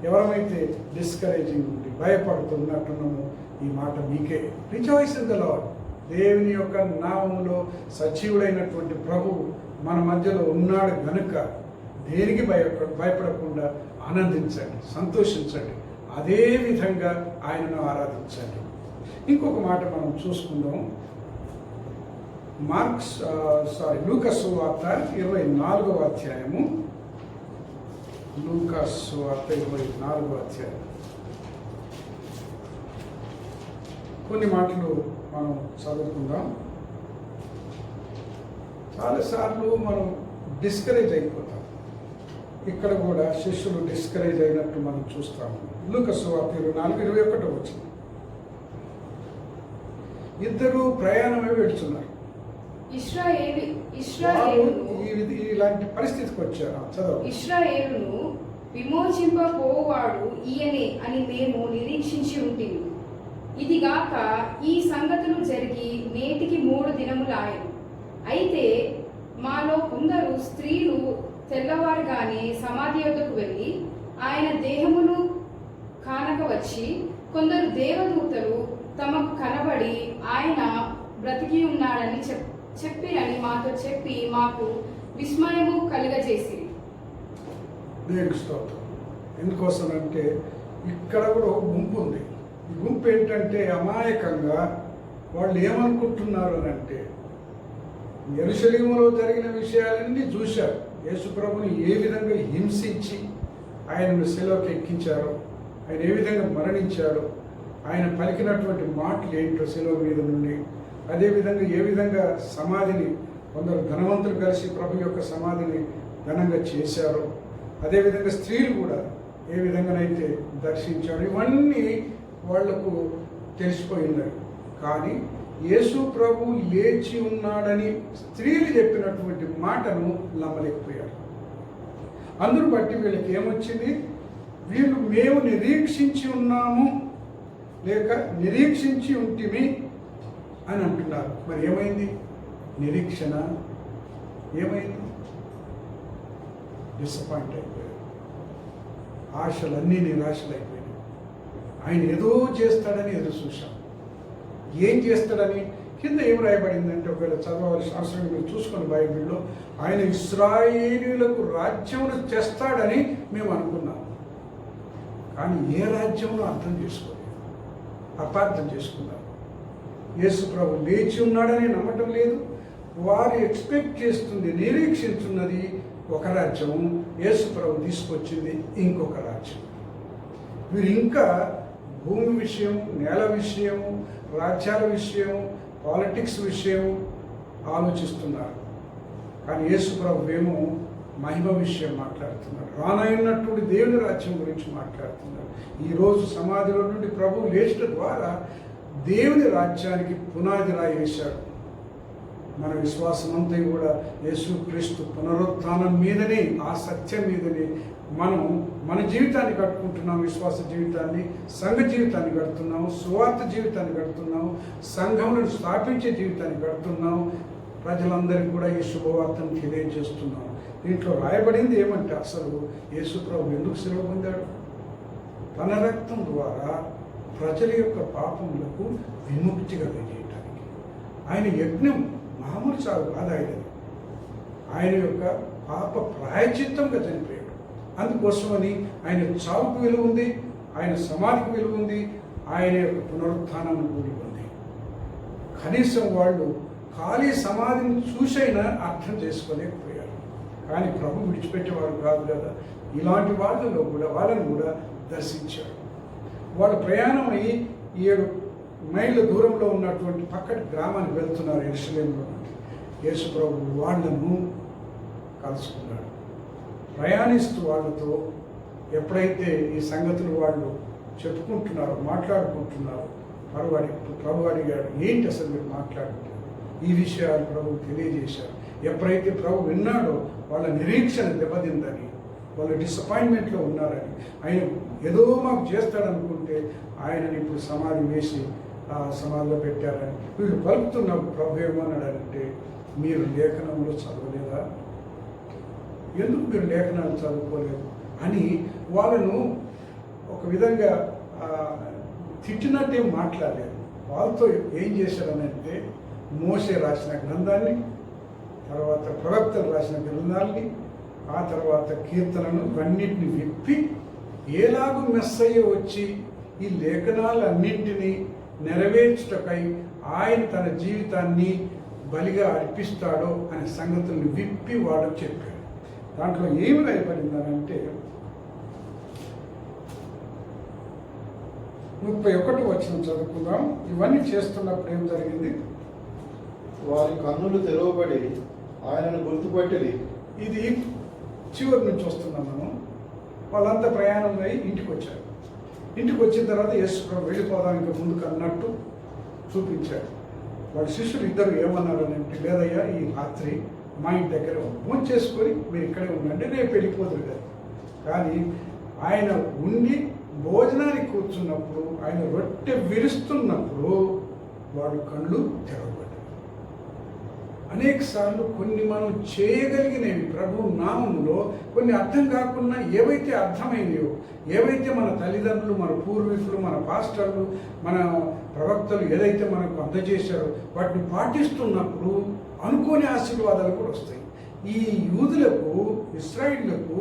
ఎవరమైతే డిస్కరేజింగ్ ఉండి భయపడుతున్నట్టున్నామో ఈ మాట మీకే. Rejoice in the lord. దేవుని యొక్క నామంలో సజీవుడైనటువంటి ప్రభువు మన మధ్యలో ఉన్నాడు గనుక దేనికి భయపడకుండా ఆనందించండి, సంతోషించండి. అదే విధంగా ఆయనను ఆరాధించండి. ఇంకొక మాట మనం చూసుకుందాం. లూకాసు వార్త 24వ అధ్యాయము. లూకాసు వార్త 24వ అధ్యాయం. కొన్ని మాటలు మనం చదువుకుందాం. చాలాసార్లు మనం డిస్కరేజ్ అయిపోతాం. ఇక్కడ కూడా శిష్యులు డిస్కరేజ్ అయినట్టు మనం చూస్తాము. లూకాసు వార్త 24:21 వచ్చింది. ఇద్దరు ప్రయాణమే వెళ్తున్నారు. ఇలాంటి పరిస్థితికి వచ్చారు. చదువు. ఇశ్రాయేలును విమోచింపబోవాడు ఈయనే అని మేము నిరీక్షించి ఉంటుంది. ఇదిగాక ఈ సంగతులు జరిగి నేటికి 3 దినములాయెను. అయితే మాలో కొందరు స్త్రీలు తెల్లవారుగానే సమాధి యొద్దకు వెళ్ళి ఆయన దేహమును కానక వచ్చి, కొందరు దేవదూతలు తమకు కనబడి ఆయన బ్రతికి ఉన్నాడని చెప్పిరని మాతో చెప్పి మాకు విస్మయము కలుగజేసి. దేవునికి స్తోత్రం. ఎందుకోసం అంటే ఇక్కడ కూడా ఒక గుంపు ఉంది. ఈ గుంపు ఏంటంటే అమాయకంగా వాళ్ళు ఏమనుకుంటున్నారు అని అంటే, యెరూషలేములో జరిగిన విషయాలన్నీ చూశారు. యేసు ప్రభుని ఏ విధంగా హింసించి ఆయనను శిలువకి ఎక్కించారో, ఆయన ఏ విధంగా మరణించాడో, ఆయన పలికినటువంటి మాటలు ఏంటో శిలువ మీద నుండి, అదేవిధంగా ఏ విధంగా సమాధిని కొందరు ధనవంతులు కలిసి ప్రభు యొక్క సమాధిని ఘనంగా చేశారో, అదేవిధంగా స్త్రీలు కూడా ఏ విధంగానైతే దర్శించారు, ఇవన్నీ వాళ్లకు తెలిసిపోయినాయి. కానీ యేసు ప్రభు లేచి ఉన్నాడని స్త్రీలు చెప్పినటువంటి మాటను నమ్మలేకపోయారు. అందును బట్టి వీళ్ళకి ఏమొచ్చింది? వీళ్ళు మేము నిరీక్షించి ఉన్నాము లేక నిరీక్షించి ఉంటిమి అని అంటున్నారు. మరి ఏమైంది? నిరీక్షణ ఏమైంది? డిసప్పాయింట్ అయిపోయారు. ఆశలన్నీ నిరాశలు అయిపోయినాయి. ఆయన ఏదో చేస్తాడని ఎదురు చూశాం. ఏం చేస్తాడని కింద ఏం రాయబడిందంటే, ఒకవేళ చదవవలసిన అవసరం మీరు చూసుకొని బైబిల్లో, ఆయన ఇశ్రాయేలీయులకు రాజ్యమును చేస్తాడని మేము అనుకున్నాం. కానీ ఏ రాజ్యమును అర్థం చేసుకోలేదు, అపార్థం చేసుకున్నారు. యేసు ప్రభు లేచి ఉన్నాడని నమ్మటం లేదు. వారు ఎక్స్పెక్ట్ చేస్తుంది, నిరీక్షించున్నది ఒక రాజ్యం, యేసు ప్రభు తీసుకొచ్చింది ఇంకొక రాజ్యం. వీరు ఇంకా భూమి విషయం, నేల విషయం, రాజ్యాల విషయం, పాలిటిక్స్ విషయం ఆలోచిస్తున్నారు. కానీ యేసు ప్రభు ఏమో మహిమ విషయం మాట్లాడుతున్నాడు, రానైనటువంటి దేవుని రాజ్యం గురించి మాట్లాడుతున్నాడు. ఈరోజు సమాధిలో నుండి ప్రభు లేచడం ద్వారా దేవుని రాజ్యానికి పునాది రాయి వేశాడు. మన విశ్వాసం అంతా కూడా యేసుక్రీస్తు పునరుత్థానం మీదనే, ఆ సత్యం మీదనే మనం మన జీవితాన్ని కట్టుకుంటున్నాం. విశ్వాస జీవితాన్ని, సంఘ జీవితాన్ని కడుతున్నాము, సువార్త జీవితాన్ని కడుతున్నాము, సంఘములను స్థాపించే జీవితాన్ని కడుతున్నాము. ప్రజలందరికీ కూడా ఈ శుభవార్తను తెలియజేస్తున్నాం. దీంట్లో రాయబడింది ఏమంటే, అసలు యేసు ప్రభు ఎందుకు శిలువ పొందాడు? తన రక్తం ద్వారా ప్రజల యొక్క పాపములకు విముక్తి కలిగజేయటానికి. ఆయన యజ్ఞం మామూలు చావు కాదు. ఆయన యొక్క పాప ప్రాయచిత్తంగా చనిపోయాడు. అందుకోసమని ఆయన చావుకు విలువ ఉంది, ఆయన సమాధికి విలువ ఉంది, ఆయన యొక్క పునరుత్థానం విలువ ఉంది. కనీసం వాళ్ళు ఖాళీ సమాధిని చూసైనా అర్థం చేసుకోలేకపోయారు. కానీ ప్రభు విడిచిపెట్టేవారు కాదు కదా. ఇలాంటి వాళ్ళలో కూడా వాళ్ళని కూడా దర్శించాడు. వాళ్ళు ప్రయాణం అయ్యి 7 మైళ్ళ దూరంలో ఉన్నటువంటి పక్కటి గ్రామానికి వెళ్తున్నారు. యెరూషలేములో నుండి యేసు ప్రభు వాళ్ళను కలుసుకున్నాడు. ప్రయాణిస్తూ వాళ్ళతో ఎప్పుడైతే ఈ సంగతులు వాళ్ళు చెప్పుకుంటున్నారో, మాట్లాడుకుంటున్నారో, ప్రభు అడిగాడు, ఏంటి అసలు మీరు మాట్లాడుతున్నారు? ఈ విషయాలు ప్రభు తెలియజేశారు. ఎప్పుడైతే ప్రభు విన్నాడో వాళ్ళ నిరీక్షణ దెబ్బతిందని, వాళ్ళు డిసప్పాయింట్మెంట్లో ఉన్నారని, ఆయన ఏదో మాకు చేస్తాడనుకుంటే ఆయనని ఇప్పుడు సమాధి వేసి సమాధిలో పెట్టారని వీళ్ళు పలుకుతున్నప్పుడు ప్రభు ఏమన్నాడంటే, మీరు లేఖనంలో చదవలేదా? ఎందుకు మీరు లేఖనాలు చదువుకోలేదు అని వాళ్ళను ఒక విధంగా తిట్టినట్టే మాట్లాడలేదు. వాళ్ళతో ఏం చేశారనంటే, మోషే రాసిన గ్రంథాన్ని, తర్వాత ప్రవక్తలు రాసిన గ్రంథాలని, ఆ తర్వాత కీర్తనను అన్నింటిని విప్పి ఎలాగూ మెస్సయ్య వచ్చి ఈ లేఖనాలన్నింటినీ నెరవేర్చుటకై ఆయన తన జీవితాన్ని బలిగా అర్పిస్తాడో అనే సంగతులను విప్పి వాడు చెప్పాడు. దాంట్లో ఏమి రాయబడిందనంటే, 31వ వచనం చదువుకుందాం. ఇవన్నీ చేస్తున్నప్పుడు ఏం జరిగింది? వారి కన్నులు తెరవబడి ఆయనను గుర్తుపట్టిరి. ఇది చివరి నుంచి వస్తున్నాం మనం. వాళ్ళంతా ప్రయాణం అయ్యి ఇంటికి వచ్చారు. ఇంటికి వచ్చిన తర్వాత యేసు ప్రభు వెళ్ళిపోదాం ఇంకా ముందుకు అన్నట్టు చూపించాడు. వాళ్ళ శిష్యులు ఇద్దరు ఏమన్నారని అంటే, లేదయ్యా ఈ రాత్రి మా ఇంటి దగ్గర ఫోన్ చేసుకొని మీరు ఇక్కడే ఉండండి, రేపు వెళ్ళిపోదురు కదా. కానీ ఆయన ఉండి భోజనానికి కూర్చున్నప్పుడు, ఆయన రొట్టె విరుస్తున్నప్పుడు వాడు కళ్ళు తెరవబడ్డాయి. అనేక సార్లు కొన్ని మనం చేయగలిగినవి ప్రభు నామంలో, కొన్ని అర్థం కాకుండా ఏవైతే అర్థమైనయో, ఏవైతే మన తల్లిదండ్రులు, మన పూర్వీకులు, మన పాస్టర్లు, మన ప్రవక్తలు ఏదైతే మనకు అందజేశారో వాటిని పాటిస్తున్నప్పుడు అనుకోని ఆశీర్వాదాలు కూడా వస్తాయి. ఈ యూదులకు, ఇశ్రాయేలులకు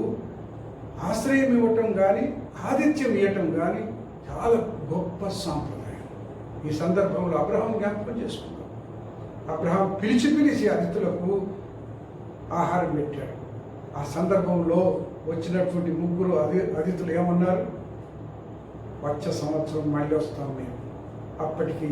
ఆశ్రయం ఇవ్వటం కానీ, ఆతిథ్యం ఇవ్వటం కానీ చాలా గొప్ప సాంప్రదాయం. ఈ సందర్భంలో అబ్రహాం జ్ఞాపకం చేసుకుందాం. అబ్రహాం పిలిచి అతిథులకు ఆహారం పెట్టాడు. ఆ సందర్భంలో వచ్చినటువంటి 3 అతిథులు ఏమన్నారు? వచ్చే సంవత్సరం మళ్ళీ వస్తాం మేము, అప్పటికి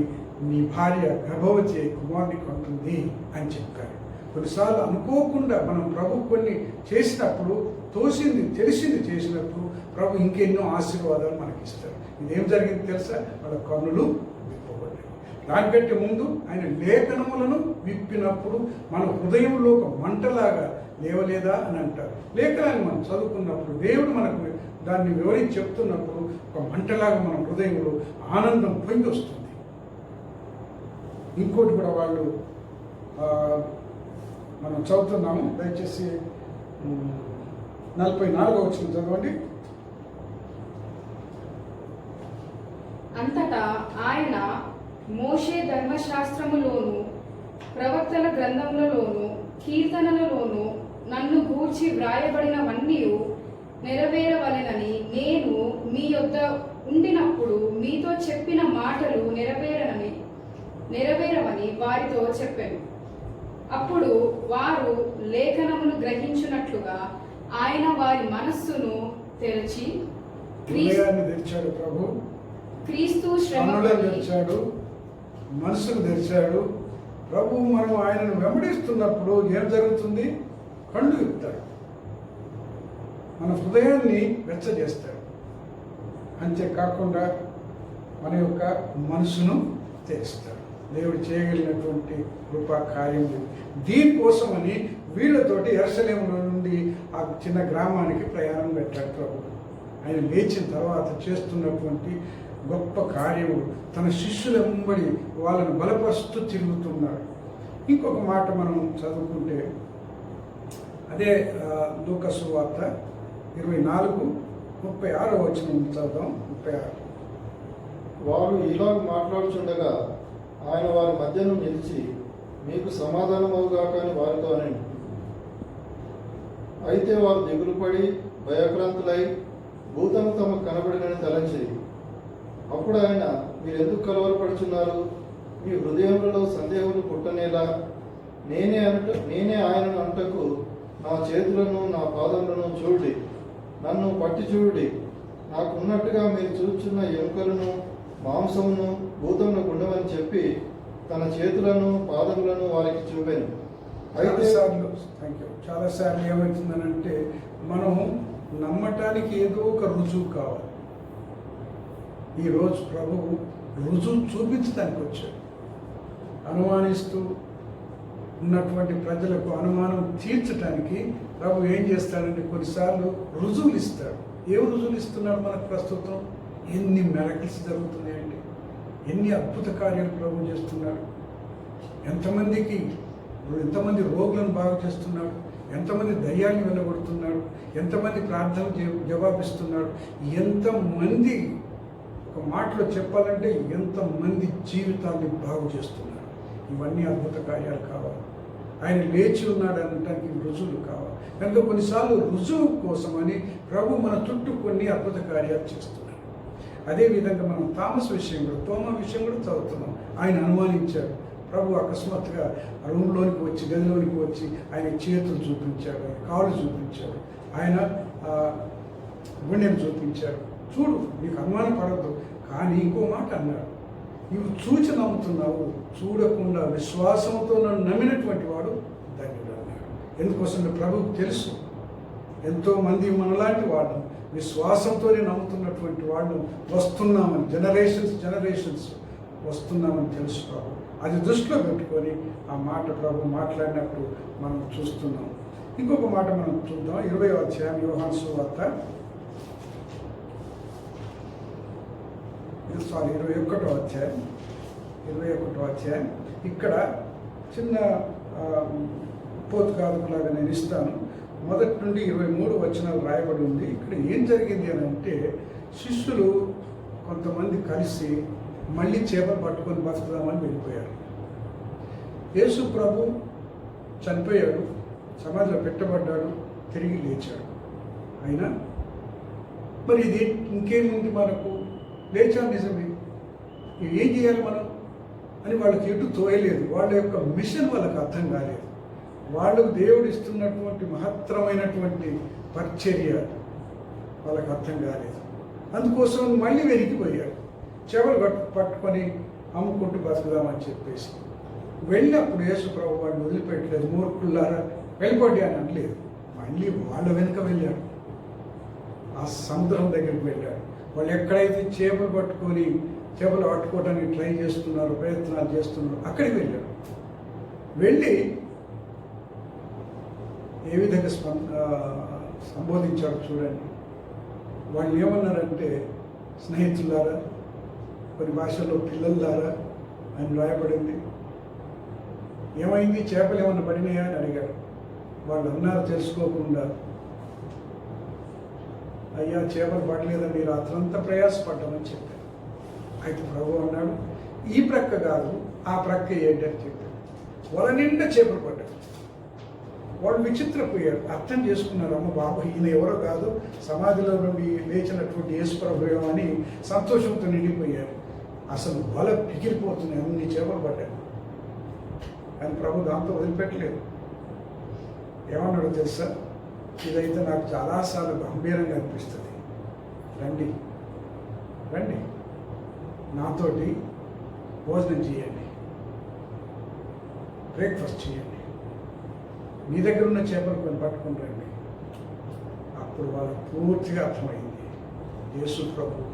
నీ భార్య గర్భవతి కుమారుని కొంటుంది అని చెప్పారు. కొన్నిసార్లు అనుకోకుండా మనం ప్రభు కొన్ని చేసినప్పుడు, తెలిసింది చేసినప్పుడు ప్రభు ఇంకెన్నో ఆశీర్వాదాలు మనకి ఇస్తారు. ఇదేం జరిగింది తెలుసా? వాళ్ళ కన్నులు విప్పబడ్డాయి. దానికంటే ముందు ఆయన లేఖనములను విప్పినప్పుడు మన హృదయంలో ఒక మంటలాగా లేవలేదా అని అంటారు. లేఖనాన్ని మనం చదువుకున్నప్పుడు దేవుడు మనకు దాన్ని వివరించి చెప్తున్నప్పుడు ఒక మంటలాగా మన హృదయంలో ఆనందం పొంగి వస్తుంది. ఇంకోటి కూడా వాళ్ళు మనం చదువుతున్నాము, దయచేసి 44వ వచనం చదవండి. అంతటా ఆయన మోషే ధర్మశాస్త్రములోను ప్రవక్తల గ్రంథములలోను కీర్తనలలోను నన్ను గూర్చి వ్రాయబడినవన్నీ నెరవేరవలెనని నేను మీ యొద్ద ఉండినప్పుడు మీతో చెప్పిన మాటలు నెరవేరవని వారితో చెప్పాను. అప్పుడు వారు లేఖనమును గ్రహించున్నట్లుగా ఆయన వారి మనస్సును తెరచి తెరిచాడు. ప్రభు క్రీస్తు తెరిచాడు, మనసును తెరిచాడు. ప్రభు మనం ఆయనను వెంబడిస్తున్నప్పుడు ఏం జరుగుతుంది? కళ్ళు విప్పుతాడు, మన హృదయాన్ని వెచ్చజేస్తాడు. అంతేకాకుండా మన యొక్క మనసును తెరుస్తాడు. దేవుడు చేయగలిగినటువంటి కృపా కార్యం ఇది. దీనికోసమని వీళ్ళతోటి యెరూషలేములో నుండి ఆ చిన్న గ్రామానికి ప్రయాణం పెట్టాడు ప్రభు. ఆయన లేచిన తర్వాత చేస్తున్నటువంటి గొప్ప కార్యము తన శిష్యుల వెంబడి వాళ్ళను బలపరుస్తూ తిరుగుతున్నాడు. ఇంకొక మాట మనం చదువుకుంటే అదే లూకా సువార్త 24:36 వచనం చదువుదాం. 36. వారు ఇలాగ మాట్లాడుచుండగా ఆయన వారి మధ్యను నిలిచి, మీకు సమాధానమవుగాక అని వారితో అనండి. అయితే వారు దిగులుపడి భయక్రాంతులై భూతము తమకు కనబడినని తలంచి, అప్పుడు ఆయన, మీరెందుకు కలవరపడుచున్నారు? మీ హృదయములలో సందేహములు పుట్టనేలా? నేనే ఆయనను అంటకు నా చేతులను నా పాదములను చూడుడి, నన్ను పట్టి చూడుడి. నాకున్నట్టుగా మీరు చూచున్న ఎముకలను మాంసమును భూతమునకు ఉండవని చెప్పి తన చేతులను పాదములను వారికి చూపాను. చాలాసార్లు ఏమవుతుందనంటే మనం నమ్మటానికి ఏదో ఒక రుజువు కావాలి. ఈరోజు ప్రభువు రుజువు చూపించడానికి వచ్చాడు. అనుమానిస్తూ ఉన్నటువంటి ప్రజలకు అనుమానం తీర్చడానికి ప్రభు ఏం చేస్తాడంటే కొన్నిసార్లు రుజువులు ఇస్తాడు. ఏ రుజువులు ఇస్తున్నాడు మనకు ప్రస్తుతం? ఎన్ని మెరకిల్స్ జరుగుతున్నాయండి, ఎన్ని అద్భుత కార్యాలు ప్రభు చేస్తున్నాడు. ఎంతమంది రోగులను బాగు చేస్తున్నాడు, ఎంతమంది దయ్యాన్ని వెళ్ళగొడుతున్నాడు, ఎంతమంది ప్రార్థన జవాబిస్తున్నాడు, ఎంతమంది, ఒక మాటలో చెప్పాలంటే ఎంతమంది జీవితాన్ని బాగు చేస్తున్నాడు. ఇవన్నీ అద్భుత కార్యాలు కావాలి. ఆయన లేచి ఉన్నాడు అనడానికి రుజువులు కావాలి. కనుక కొన్నిసార్లు రుజువు కోసమని ప్రభు మన చుట్టూ కొన్ని అద్భుత కార్యాలు చేస్తున్నాడు. అదేవిధంగా మనం తోమా విషయం కూడా చదువుతున్నాం. ఆయన అనుమానించాడు. ప్రభు అకస్మాత్తుగా రూమ్లోనికి వచ్చి, గదిలోనికి వచ్చి ఆయన చేతులు చూపించాడు, ఆయన కాళ్ళు చూపించాడు, ఆయన గుండెను చూపించాడు. చూడు, నీకు అనుమానం పడద్దు. కానీ ఇంకో మాట అన్నాడు, నీవు చూచి నమ్ముతున్నావు, చూడకుండా విశ్వాసంతో నన్ను నమ్మినటువంటి వాడు ధన్యుడు అన్నాడు. ఎందుకోసం ప్రభువుకు తెలుసు, ఎంతోమంది మనలాంటి వాళ్ళు విశ్వాసంతోనే నమ్ముతున్నటువంటి వాళ్ళు వస్తున్నామని, జనరేషన్స్ వస్తున్నామని తెలుసు ప్రభు. అది దృష్టిలో పెట్టుకొని ఆ మాట ప్రభు మాట్లాడినప్పుడు మనం చూస్తున్నాం. ఇంకొక మాట మనం చూద్దాం. 20వ అధ్యాయం యోహాను సువార్త 21వ అధ్యాయం. ఇక్కడ చిన్న పోతుకాదులాగా నేను ఇస్తాను. 1 నుండి 23 వచనాలు రాయబడి ఉంది. ఇక్కడ ఏం జరిగింది అని అంటే, శిష్యులు కొంతమంది కలిసి మళ్ళీ చేపలు పట్టుకొని బతుకుదామని వెళ్ళిపోయారు. యేసు ప్రభు చనిపోయాడు, సమాధిలో పెట్టబడ్డాడు, తిరిగి లేచాడు. అయినా మరి ఇది ఇంకేముంది, మనకు లేచాం నిజమే, ఏం చేయాలి మనం అని వాళ్ళకి ఎటు తోయలేదు. వాళ్ళ యొక్క మిషన్ వాళ్ళకి అర్థం కాలేదు. వాళ్ళకు దేవుడు ఇస్తున్నటువంటి మహత్తరమైనటువంటి పరిచర్య వాళ్ళకి అర్థం కాలేదు. అందుకోసం మళ్ళీ వెనక్కిపోయాడు. చేపలు పట్టుకొని అమ్ముకుంటూ బతుకుదామని చెప్పేసి వెళ్ళినప్పుడు యేసు ప్రభు వాడిని వదిలిపెట్టలేదు. మూర్ఖుల్లారా వెళ్ళిపోండి అని అనలేదు. మళ్ళీ వాళ్ళ వెనుక వెళ్ళాడు. ఆ సముద్రం దగ్గరికి వెళ్ళాడు. వాళ్ళు ఎక్కడైతే చేపలు పట్టుకోవడానికి ట్రై చేస్తున్నారు, ప్రయత్నాలు చేస్తున్నారు, అక్కడికి వెళ్ళాడు. వెళ్ళి ఏ విధంగా సంబోధించాడు చూడండి. వాళ్ళు ఏమన్నారంటే, స్నేహితులారా, కొన్ని భాషల్లో పిల్లల్లారా అని రాయబడింది. ఏమైంది, చేపలు ఏమన్నా పడినాయా అని అడిగాడు. వాళ్ళు అన్నారు తెలుసుకోకుండా, అయ్యా చేపలు పడలేదండి, రాత్రంతా ప్రయాసపడ్డామని చెప్పారు. అయితే ప్రభు అన్నాడు, ఈ ప్రక్క కాదు ఆ ప్రక్క ఏంటని చెప్పాడు. వాళ్ళ నిండా చేపలు పడ్డాడు. వాళ్ళు విచిత్రపోయారు, అర్థం చేసుకున్నారు, అమ్మ బాబు ఈయన ఎవరో కాదు, సమాధిలో నుండి లేచినటువంటి యేసు ప్రభువు అని సంతోషంతో నిండిపోయారు. అసలు వల పిగిలిపోతున్నాయి, అన్ని చేపలు పడ్డాయి. కానీ ప్రభు దాంతో వదిలిపెట్టలేదు. ఏమన్నాడు తెలుసా? ఇదైతే నాకు చాలాసార్లు గంభీరంగా అనిపిస్తుంది. రండి నాతోటి భోజనం చేయండి, బ్రేక్ఫాస్ట్ చేయండి, మీ దగ్గర ఉన్న చేపలు కొన్ని పట్టుకుని రండి. అప్పుడు వాళ్ళకి పూర్తిగా అర్థమైంది, యేసు ప్రభు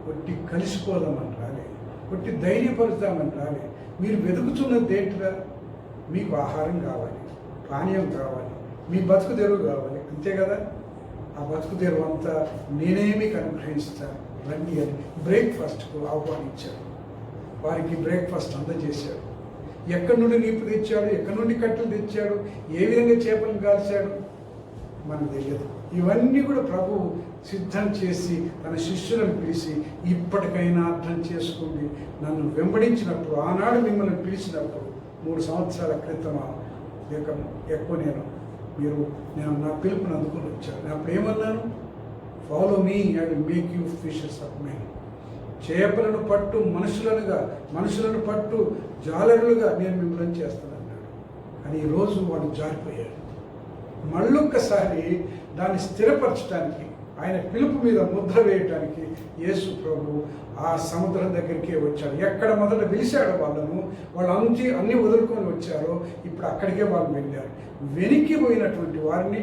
కొట్టి కలిసిపోదామని రాలేదు, కొట్టి ధైర్యపరుస్తామని రాలే. మీరు వెతుకుతున్నది ఏంటిరా? మీకు ఆహారం కావాలి, పానీయం కావాలి, మీ బతుకు తెరువు కావాలి, అంతే కదా. ఆ బతుకు తెరువు అంతా నేనే మీకు అనుగ్రహిస్తాను రండి అని బ్రేక్ఫాస్ట్కు ఆహ్వానించాడు. వారికి బ్రేక్ఫాస్ట్ అందజేశాడు. ఎక్కడి నుండి నీపు తెచ్చాడు, ఎక్కడి నుండి కట్టెలు తెచ్చాడు, ఏ విధంగా చేపలను కాల్చాడు మనకు తెలియదు. ఇవన్నీ కూడా ప్రభు సిద్ధం చేసి తన శిష్యులను పిలిచి, ఇప్పటికైనా అర్థం చేసుకోండి, నన్ను వెంబడించినప్పుడు, ఆనాడు మిమ్మల్ని పిలిచినప్పుడు 3 సంవత్సరాల క్రితం ఎక్కువ నేను నా పిలుపుని అందుకుని వచ్చాను. నేను అప్పుడు ఏమన్నాను? Follow me, I will make you fishers of men. చేపలను పట్టు మనుషులను పట్టు జాలరులుగా నేను మిమ్మల్ని చేస్తానన్నాడు. కానీ ఈరోజు వాడు జారిపోయాడు. మళ్ళొక్కసారి దాన్ని స్థిరపరచడానికి, ఆయన పిలుపు మీద ముద్ర వేయటానికి యేసు ప్రభు ఆ సముద్రం దగ్గరికే వచ్చాడు. ఎక్కడ మొదట పిలిచాడో వాళ్ళు అన్ని వదులుకొని వచ్చారో ఇప్పుడు అక్కడికే వాళ్ళు వెళ్ళారు. వెనక్కి పోయినటువంటి వారిని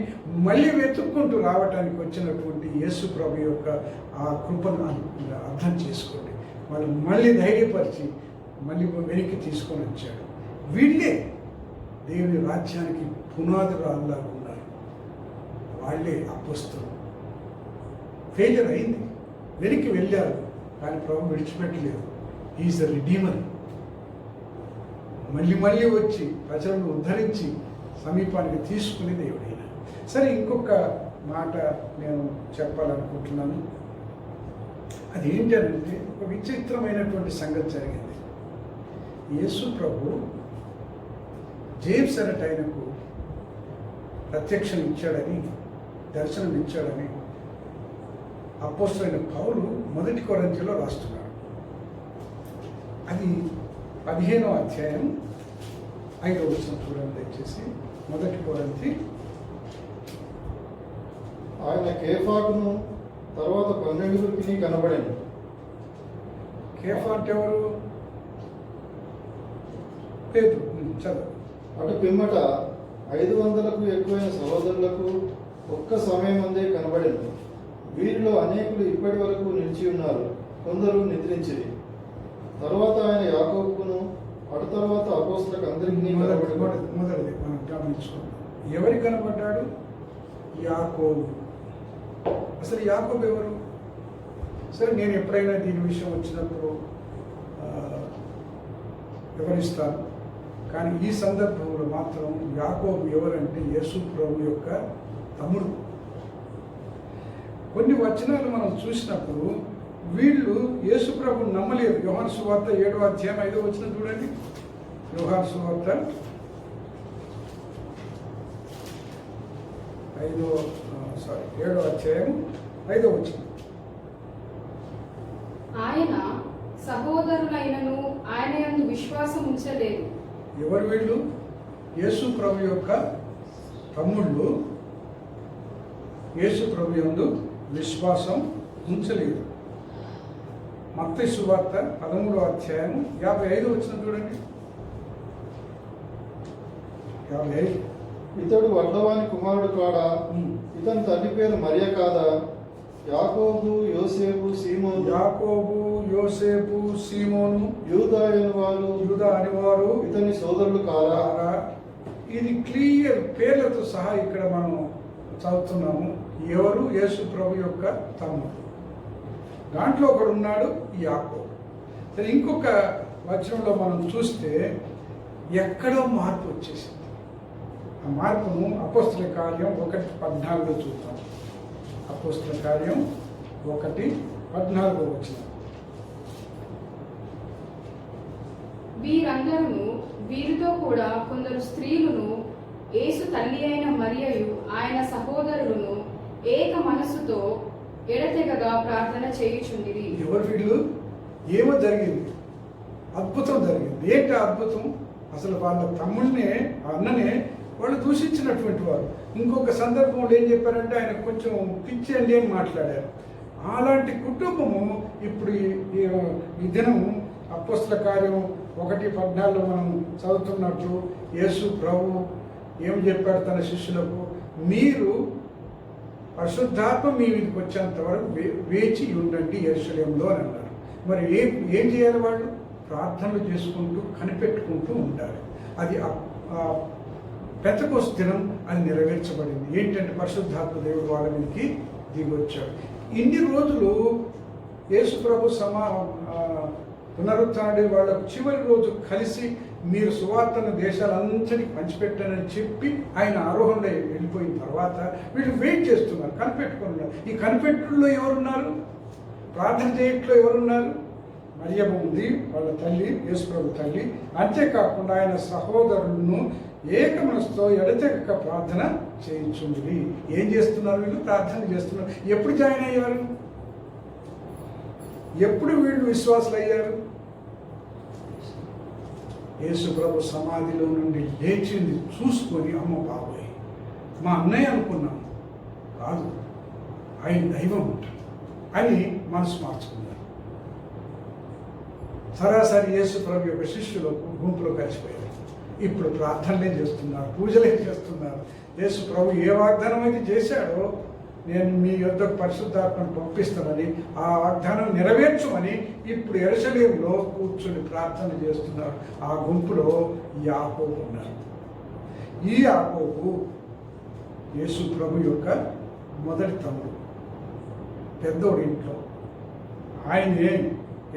మళ్ళీ వెతుక్కుంటూ రావటానికి వచ్చినటువంటి యేసు ప్రభు యొక్క ఆ కృపను అర్థం చేసుకోండి. వాళ్ళు మళ్ళీ ధైర్యపరిచి మళ్ళీ వెనక్కి తీసుకొని వచ్చాడు. వీళ్ళే దేవుని రాజ్యానికి పునాదులు అల్లాగా ఉన్నారు. వాళ్ళే అపోస్తలులు. ఫెయిలియర్ అయింది, వెనక్కి వెళ్ళారు, కానీ ప్రభు విడిచిపెట్టలేదు. Is the redeemer. మళ్ళీ వచ్చి ప్రజలను ఉద్ధరించి సమీపానికి తీసుకుని దేవుడైన. సరే, ఇంకొక మాట నేను చెప్పాలనుకుంటున్నాను. అది ఏంటంటే, ఒక విచిత్రమైనటువంటి సంగతి జరిగింది. యేసు ప్రభు జేమ్స్ అనేట ఆయనకు ప్రత్యక్షం ఇచ్చాడని, దర్శనం ఇచ్చాడని అపోస్తలుడైన పౌలు 1 కొరింథీయులో రాస్తున్నాడు. అది 15వ అధ్యాయం 5వ వచనం చూడండి దయచేసి. 1 కొరింథీ. ఆయన కేఫాకును తర్వాత 12కి కనబడాను. కేఫా అంటే ఎవరు? పేతురు. చదువు. అటు పిమ్మట 500కు ఎక్కువైన సహోదరులకు ఒక్క సమయం అందే కనబడెను. వీరిలో అనేకులు ఇప్పటి వరకు నిలిచి ఉన్నారు, కొందరు నిద్రించిరి. తరువాత ఆయన యాకోబుకును, అటు తర్వాత అపోస్తలకు అందరికీ మొదటిది మనం గమనించుకోండి. ఎవరికి కనబడ్డాడు? యాకోబు. అసలు యాకోబు ఎవరు? సరే, నేను ఎప్పుడైనా దీని విషయం వచ్చినప్పుడు వివరిస్తాను. కానీ ఈ సందర్భంలో మాత్రం యాకోబు ఎవరంటే యేసు ప్రభు యొక్క తమ్ముడు. కొన్ని వచనాలు మనం చూసినప్పుడు వీళ్ళు యేసు ప్రభుని నమ్మలేదు. యోహాను సువార్త 7వ అధ్యాయం 5వ వచనం చూడండి. యోహాను సువార్త 7వ అధ్యాయం 5వ వచనం. ఆయన సహోదరులైనను ఆయన యందు విశ్వాసం ఉంచలేదు. ఎవరు వీళ్ళు? యేసు ప్రభు యొక్క తమ్ముళ్ళు. యేసు ప్రభు యందు విశ్వాసం ఉంచలేదు. మత్తయి సువార్త 13వ అధ్యాయం 55వ వచనం చూడండి. 55. ఇతడు వర్ధవాని కుమారుడు కాడా? ఇతని తల్లి పేరు మరియ కాదా? యాకోబు, యోసేపు, సీమోను. యాకోబు, యోసేపు, సీమోను, యూదా అనేవారు ఇతని సోదరులు కారా? ఇది క్లియర్ పేర్లతో సహా ఇక్కడ మనం చదువుతున్నాము. ఎవరు? యేసు ప్రభు యొక్క తమ్ముడు. దాంట్లో ఒకడు ఉన్నాడు, యాకోబు. సరే, ఇంకొక వచనంలో మనం చూస్తే ఎక్కడో మార్పు వచ్చేసింది. ఆ మార్పును అపోస్తల కార్యం 1:14 చూద్దాం. అపోస్తల కార్యం 1:14 వచనం. వీరందరూ వీరితో కూడా కొందరు స్త్రీలను యేసు తల్లి అయిన మరియయు ఆయన సహోదరులను ఏక మనస్సుతో ఎడతెగగా ప్రార్థన చేయుచుండిరి. ఎవరు వీళ్ళు? ఏమో జరిగింది, అద్భుతం జరిగింది. ఏంటి అద్భుతం? అసలు వాళ్ళ తమ్ముడినే, అన్ననే వాళ్ళు దూషించినటువంటి వారు. ఇంకొక సందర్భంలో ఏం చెప్పారంటే ఆయన కొంచెం పిచ్చండి అని మాట్లాడారు. అలాంటి కుటుంబము ఇప్పుడు ఈ దినం అపోస్తల కార్యం 1:14 మనం చదువుతున్నట్టు యేసు ప్రభు ఏం చెప్పాడు తన శిష్యులకు? మీరు పరిశుద్ధాత్మ మీ మీదకి వచ్చేంత వరకు వేచి ఉండండి యెరూషలేములో అని అన్నారు. మరి ఏం చేయాలి వాళ్ళు? ప్రార్థనలు చేసుకుంటూ కనిపెట్టుకుంటూ ఉండాలి. అది పెంతెకోస్తు దినం అది నెరవేర్చబడింది. ఏంటంటే పరిశుద్ధాత్మ దేవుడు వాళ్ళ మీదకి దిగొచ్చాడు. ఇన్ని రోజులు యేసు ప్రభు పునరుత్థానుడి వాళ్ళకు చివరి రోజు కలిసి మీరు సువార్తను దేశాలంతటికి పంచిపెట్టానని చెప్పి ఆయన ఆరోహణలో వెళ్ళిపోయిన తర్వాత వీళ్ళు వెయిట్ చేస్తున్నారు, కనిపెట్టుకుని ఉన్నారు. ఈ కనిపెట్టుల్లో ఎవరున్నారు? ప్రార్థన చేయట్లో ఎవరున్నారు? మరియమ్మ ఉంది, వాళ్ళ తల్లి, యేసు ప్రభు తల్లి. అంతేకాకుండా ఆయన సహోదరులను ఏక మనసుతో ఎడతెగక ప్రార్థన చేయించుంది. ఏం చేస్తున్నారు వీళ్ళు? ప్రార్థన చేస్తున్నారు. ఎప్పుడు జాయిన్ అయ్యారు? ఎప్పుడు వీళ్ళు విశ్వాసులు అయ్యారు? యేసు ప్రభు సమాధిలో నుండి లేచింది చూసుకొని, అమ్మ బాబోయ్, మా అన్నయ్య అనుకున్నాం, కాదు ఆయన దైవం ఉంటాడు అని మనసు మార్చుకున్నారు. సరాసరి యేసు ప్రభు యొక్క శిష్యులకు గుంపులో కలిసిపోయారు. ఇప్పుడు ప్రార్థనలే చేస్తున్నారు, పూజలే చేస్తున్నారు. యేసు ప్రభు ఏ వాగ్దానం అయితే చేశాడో, నేను మీ యొద్దకు పరిశుద్ధాత్మను పంపిస్తానని, ఆ వాగ్దానం నెరవేర్చమని ఇప్పుడు యెరూషలేములో కూర్చుని ప్రార్థన చేస్తున్నారు. ఆ గుంపులో యాకోబు ఉన్నారు. ఈ యాకోబు యేసు ప్రభు యొక్క మొదటి తమ్ముడు, పెద్దోడి ఇంట్లో. ఆయనే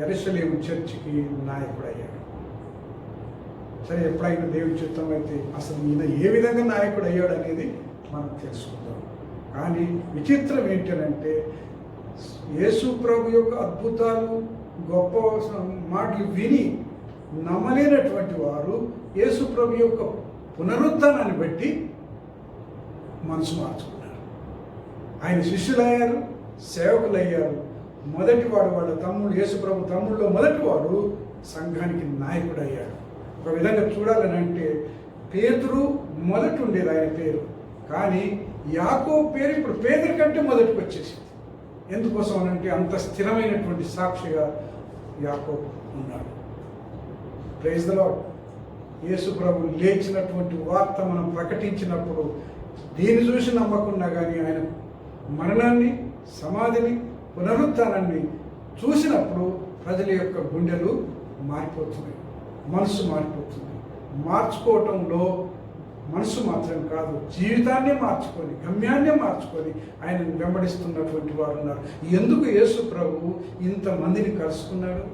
యెరూషలేము చర్చికి నాయకుడు అయ్యాడు. సరే, ఎప్పుడైనా దేవుడి చిత్తం అయితే అసలు ఈయన ఏ విధంగా నాయకుడు అయ్యాడు అనేది మనం తెలుసుకుందాం. కానీ విచిత్రం ఏంటంటే, యేసు ప్రభు యొక్క అద్భుతాలు, గొప్ప మాటలు విని నమ్మలేనటువంటి వారు యేసు ప్రభు యొక్క పునరుత్థానాన్ని బట్టి మనసు మార్చుకున్నారు. ఆయన శిష్యులయ్యారు, సేవకులయ్యారు. మొదటివాడు వాళ్ళ తమ్ముడు, యేసు ప్రభు తమ్ముళ్ళలో మొదటివాడు సంఘానికి నాయకుడు అయ్యాడు. ఒక విధంగా చూడాలని అంటే, పేతురు మొదటి ఉండేది ఆయన పేరు, కానీ యాకోబు పేరు ఇప్పుడు పేదరి కంటే మొదటికి వచ్చేసింది. ఎందుకోసం అనంటే అంత స్థిరమైనటువంటి సాక్షిగా యాకోబు ఉన్నాడు. Praise the lord. యేసు ప్రభు లేచినటువంటి వార్త మనం ప్రకటించినప్పుడు దీన్ని చూసి నమ్మకున్నా కానీ ఆయన మరణాన్ని, సమాధిని, పునరుత్థానాన్ని చూసినప్పుడు ప్రజల యొక్క గుండెలు మారిపోతున్నాయి, మనసు మారిపోతుంది. మార్చుకోవటంలో మనసు మాత్రం కాదు, జీవితాన్నే మార్చుకొని, గమ్యాన్నే మార్చుకొని ఆయన వెంబడిస్తున్నటువంటి వారు ఉన్నారు. ఎందుకు యేసు ప్రభు ఇంతమందిని కలుసుకున్నాడు?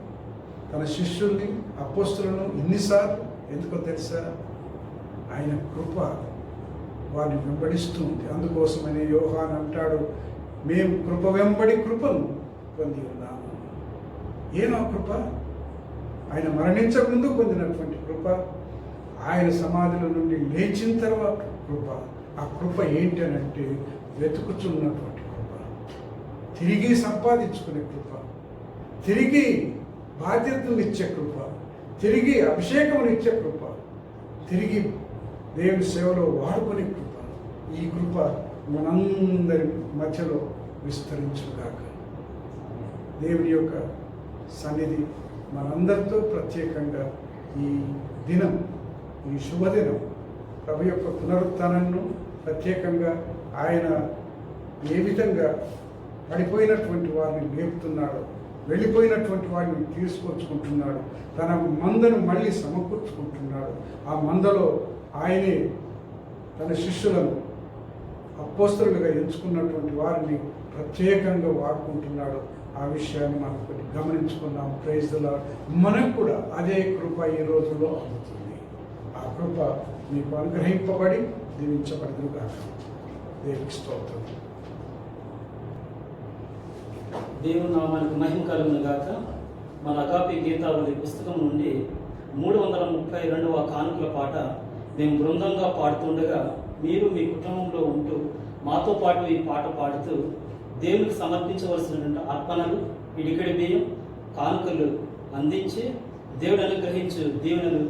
తన శిష్యుల్ని, అపోస్తులను ఇన్నిసార్లు ఎందుకో తెలుసా? ఆయన కృప వారిని వెంబడిస్తూ ఉంది. అందుకోసమని యోహాను అంటాడు, మేము కృప వెంబడి కృపను పొంది ఉన్నాము. ఏమో కృప? ఆయన మరణించకముందు పొందినటువంటి కృప, ఆయన సమాధిలో నుండి లేచిన తర్వాత కృప. ఆ కృప ఏంటి అని అంటే, వెతుకుతున్నటువంటి కృప, తిరిగి సంపాదించుకునే కృప, తిరిగి బాధ్యతలు ఇచ్చే కృప, తిరిగి అభిషేకం ఇచ్చే కృప, తిరిగి దేవుని సేవలో వాడుకునే కృప. ఈ కృప మనందరి మధ్యలో విస్తరించుగాక. దేవుని యొక్క సన్నిధి మనందరితో ప్రత్యేకంగా ఈ దినం, ఈ శుభదినం, ప్రభు యొక్క పునరుత్థానాన్ని ప్రత్యేకంగా ఆయన ఏ విధంగా పడిపోయినటువంటి వారిని లేపుతున్నాడు, వెళ్ళిపోయినటువంటి వారిని తీసుకొచ్చుకుంటున్నాడు, తన మందను మళ్ళీ సమకూర్చుకుంటున్నాడు. ఆ మందలో ఆయనే తన శిష్యులను అపోస్తలులుగా ఎంచుకున్నటువంటి వారిని ప్రత్యేకంగా వాడుకుంటున్నాడు. ఆ విషయాన్ని మనం కొన్ని గమనించుకున్నాం. Praise the lord. మనకు కూడా అదే కృప ఈ రోజుల్లో అందుతుంది. ఆ కృప మీకు అనుగ్రహింపబడి దీవించబడదు కాక. దేవునికి స్తోత్రం. దేవుని నామానికి మహిమ కలుగును గాక. మన అగాపి గీతావళి పుస్తకం నుండి 332వ కానుకల పాట మేము బృందంగా పాడుతుండగా, మీరు మీ కుటుంబంలో ఉంటూ మాతో పాటు ఈ పాట పాడుతూ దేవునికి సమర్పించవలసినటువంటి అర్పణలు, ఇడికడి బియ్యం, కానుకలు అందించి దేవుడు అనుగ్రహించు దీవెనలు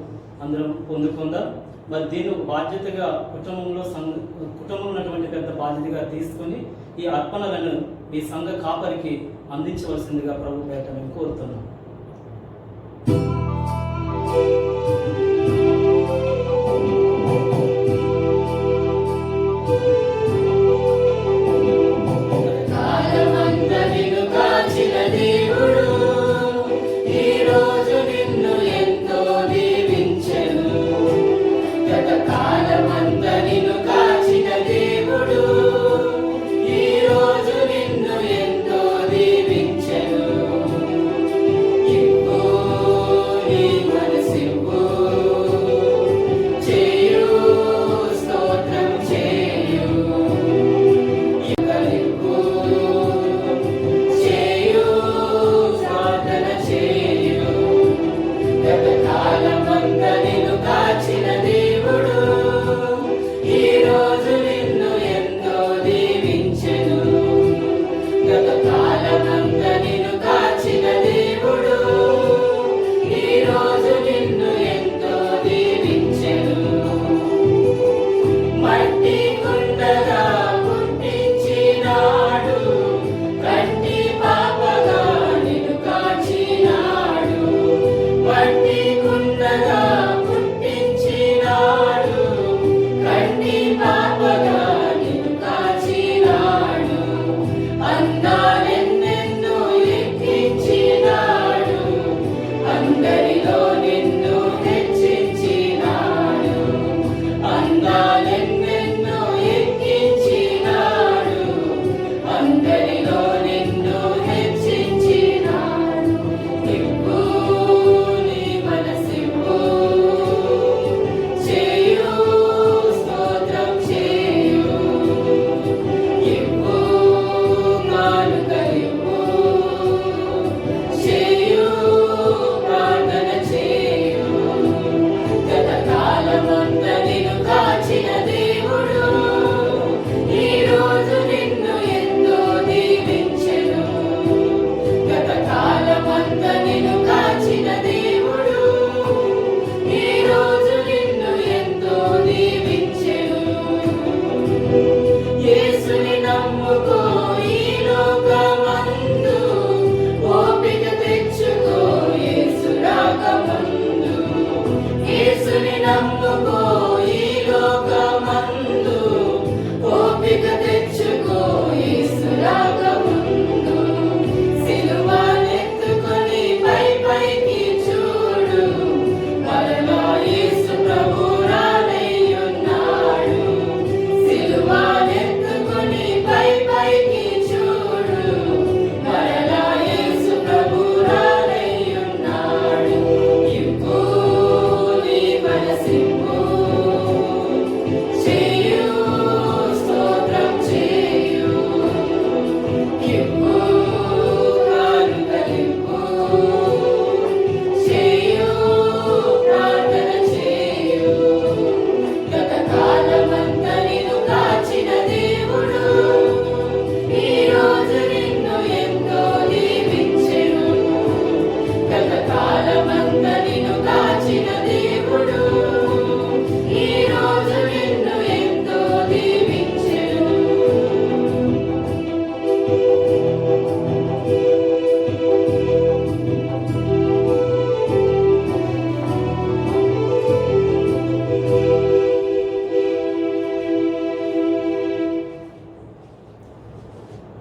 అందరం పొందుకుందాం. మరి దీని ఒక బాధ్యతగా కుటుంబంలో ఉన్నటువంటి పెద్ద బాధ్యతగా తీసుకొని ఈ అర్పణలను ఈ సంఘ కాపరికి అందించవలసిందిగా ప్రభు పేట మేము కోరుతున్నాం. కాలమంతా నిన్ను కాచిన దేవుడు, ఈ రోజు నిన్ను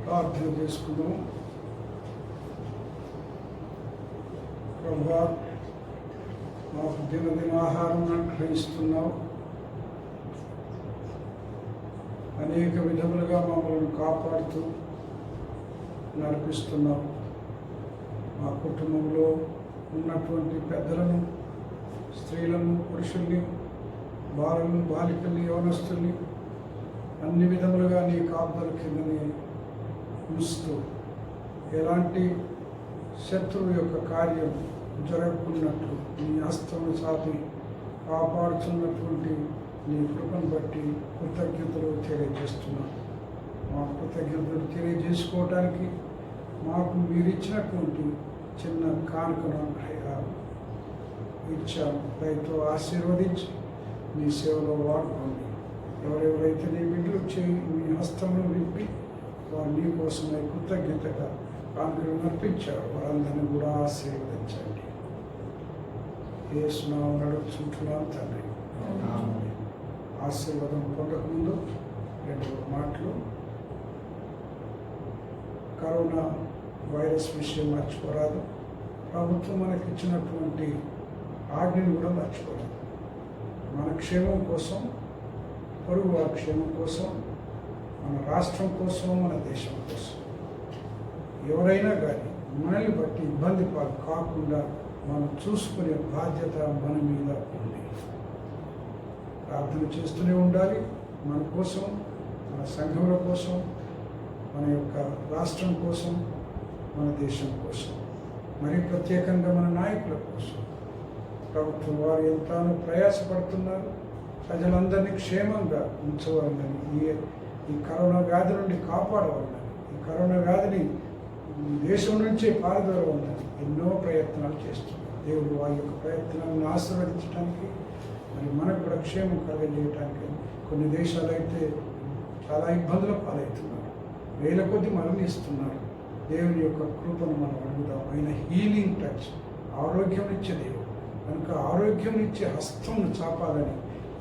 ప్రార్థన చేసుకుందాం. ప్రభువా, మాకు దినదిన ఆహారం అనుగ్రహిస్తున్నావు. అనేక విధములుగా మమ్మల్ని కాపాడుతూ నడిపిస్తున్నావు. మా కుటుంబంలో ఉన్నటువంటి పెద్దలను, స్త్రీలను, పురుషుల్ని, బాలను, బాలికల్ని, యవనస్తుల్ని అన్ని విధములుగా నీ కాపుదల కిందని ఉంచుతూ ఎలాంటి శత్రువు యొక్క కార్యం జరగకున్నట్లు నీ హస్తమును చాపి కాపాడుతున్నటువంటి నీ కృపను బట్టి కృతజ్ఞతలు తెలియజేస్తున్నాను. మా కృతజ్ఞతలు తెలియజేసుకోవడానికి మాకు మీరు ఇచ్చినటువంటి చిన్న కానుకను ఇచ్చాను. రైతు ఆశీర్వదించి నీ సేవలో వాడుకోండి. ఎవరెవరైతే నీ బిడ్డలు చేయి మీ హస్తమును విప్పి వారు నీ కోసమై కృతజ్ఞతగా కానుకలు అర్పించారు, వారందరినీ కూడా ఆశీర్వదించండి. యేసునామమున నడుచుకుంటున్నాం తండ్రి. ఆశీర్వాదం పొందకముందు 2 మాటలు. కరోనా వైరస్ విషయం మర్చిపోరాదు. ప్రభుత్వం మనకి ఇచ్చినటువంటి ఆజ్ఞను కూడా మర్చిపోరాదు. మన క్షేమం కోసం, పొరుగు వారి క్షేమం కోసం, మన రాష్ట్రం కోసం, మన దేశం కోసం ఎవరైనా కానీ మనల్ని బట్టి ఇబ్బంది కాకుండా మనం చూసుకునే బాధ్యత మన మీద ఉంది. ప్రార్థన చేస్తూనే ఉండాలి. మన కోసం, మన సంఘముల కోసం, మన యొక్క రాష్ట్రం కోసం, మన దేశం కోసం, మరి ప్రత్యేకంగా మన నాయకుల కోసం. ప్రభుత్వం వారు ఎంతగానో ప్రయాసపడుతున్నారు. ప్రజలందరినీ క్షేమంగా ఉంచవాలని, ఈ కరోనా వ్యాధి నుండి కాపాడవాలని, ఈ కరోనా వ్యాధిని దేశం నుంచే పారదోలవాలని ఎన్నో ప్రయత్నాలు చేస్తున్నారు. దేవుడు వారి యొక్క ప్రయత్నాలను ఆశీర్వదించడానికి, మరి మనకు కూడా క్షేమం కలగజేయడానికి కొన్ని దేశాలు అయితే చాలా ఇబ్బందుల పాలవుతున్నారు. వేల కొద్ది మరణిస్తున్నారు. దేవుని యొక్క కృపను మనం అడుగుదాం. ఆయన హీలింగ్ టచ్, ఆరోగ్యం ఇచ్చే దేవుడు కనుక ఆరోగ్యం ఇచ్చే హస్తంను చాపాలని,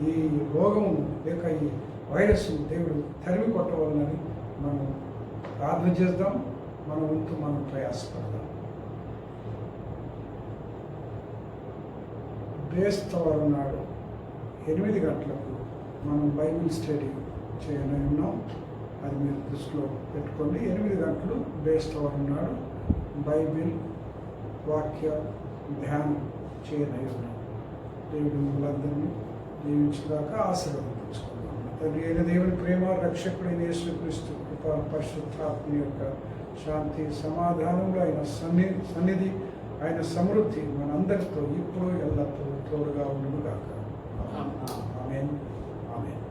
ఈ రోగమును లేక ఈ వైరస్ను దేవుడు తరిమి కొట్టవాలని మనం ప్రార్థన చేద్దాం. మన వంతు మనం ప్రయాసపడదాం. బేస్తవారం నాడు 8 గంటలకు మనం బైబిల్ స్టడీ చేయని ఉన్నాం. అది మీరు దృష్టిలో పెట్టుకోండి. 8 గంటలు బేస్తవారం నాడు బైబిల్ వాక్య ధ్యానం చేయని ఉన్నాం. దేవుడు మిమ్మల్ని జీవించదాకా ఆశీర్వదించుకుందాం. తండ్రి అయిన దేవుని ప్రేమ, రక్షకుడైన యేసుక్రీస్తు కృప, పరిశుద్ధాత్మ యొక్క శాంతి, సమాధానంలో ఆయన సన్నిధి, ఆయన సమృద్ధి మనందరితో ఇప్పుడు ఎల్లప్పుడూ తోడుగా ఉండుగాక. ఆమేన్. ఆమేన్.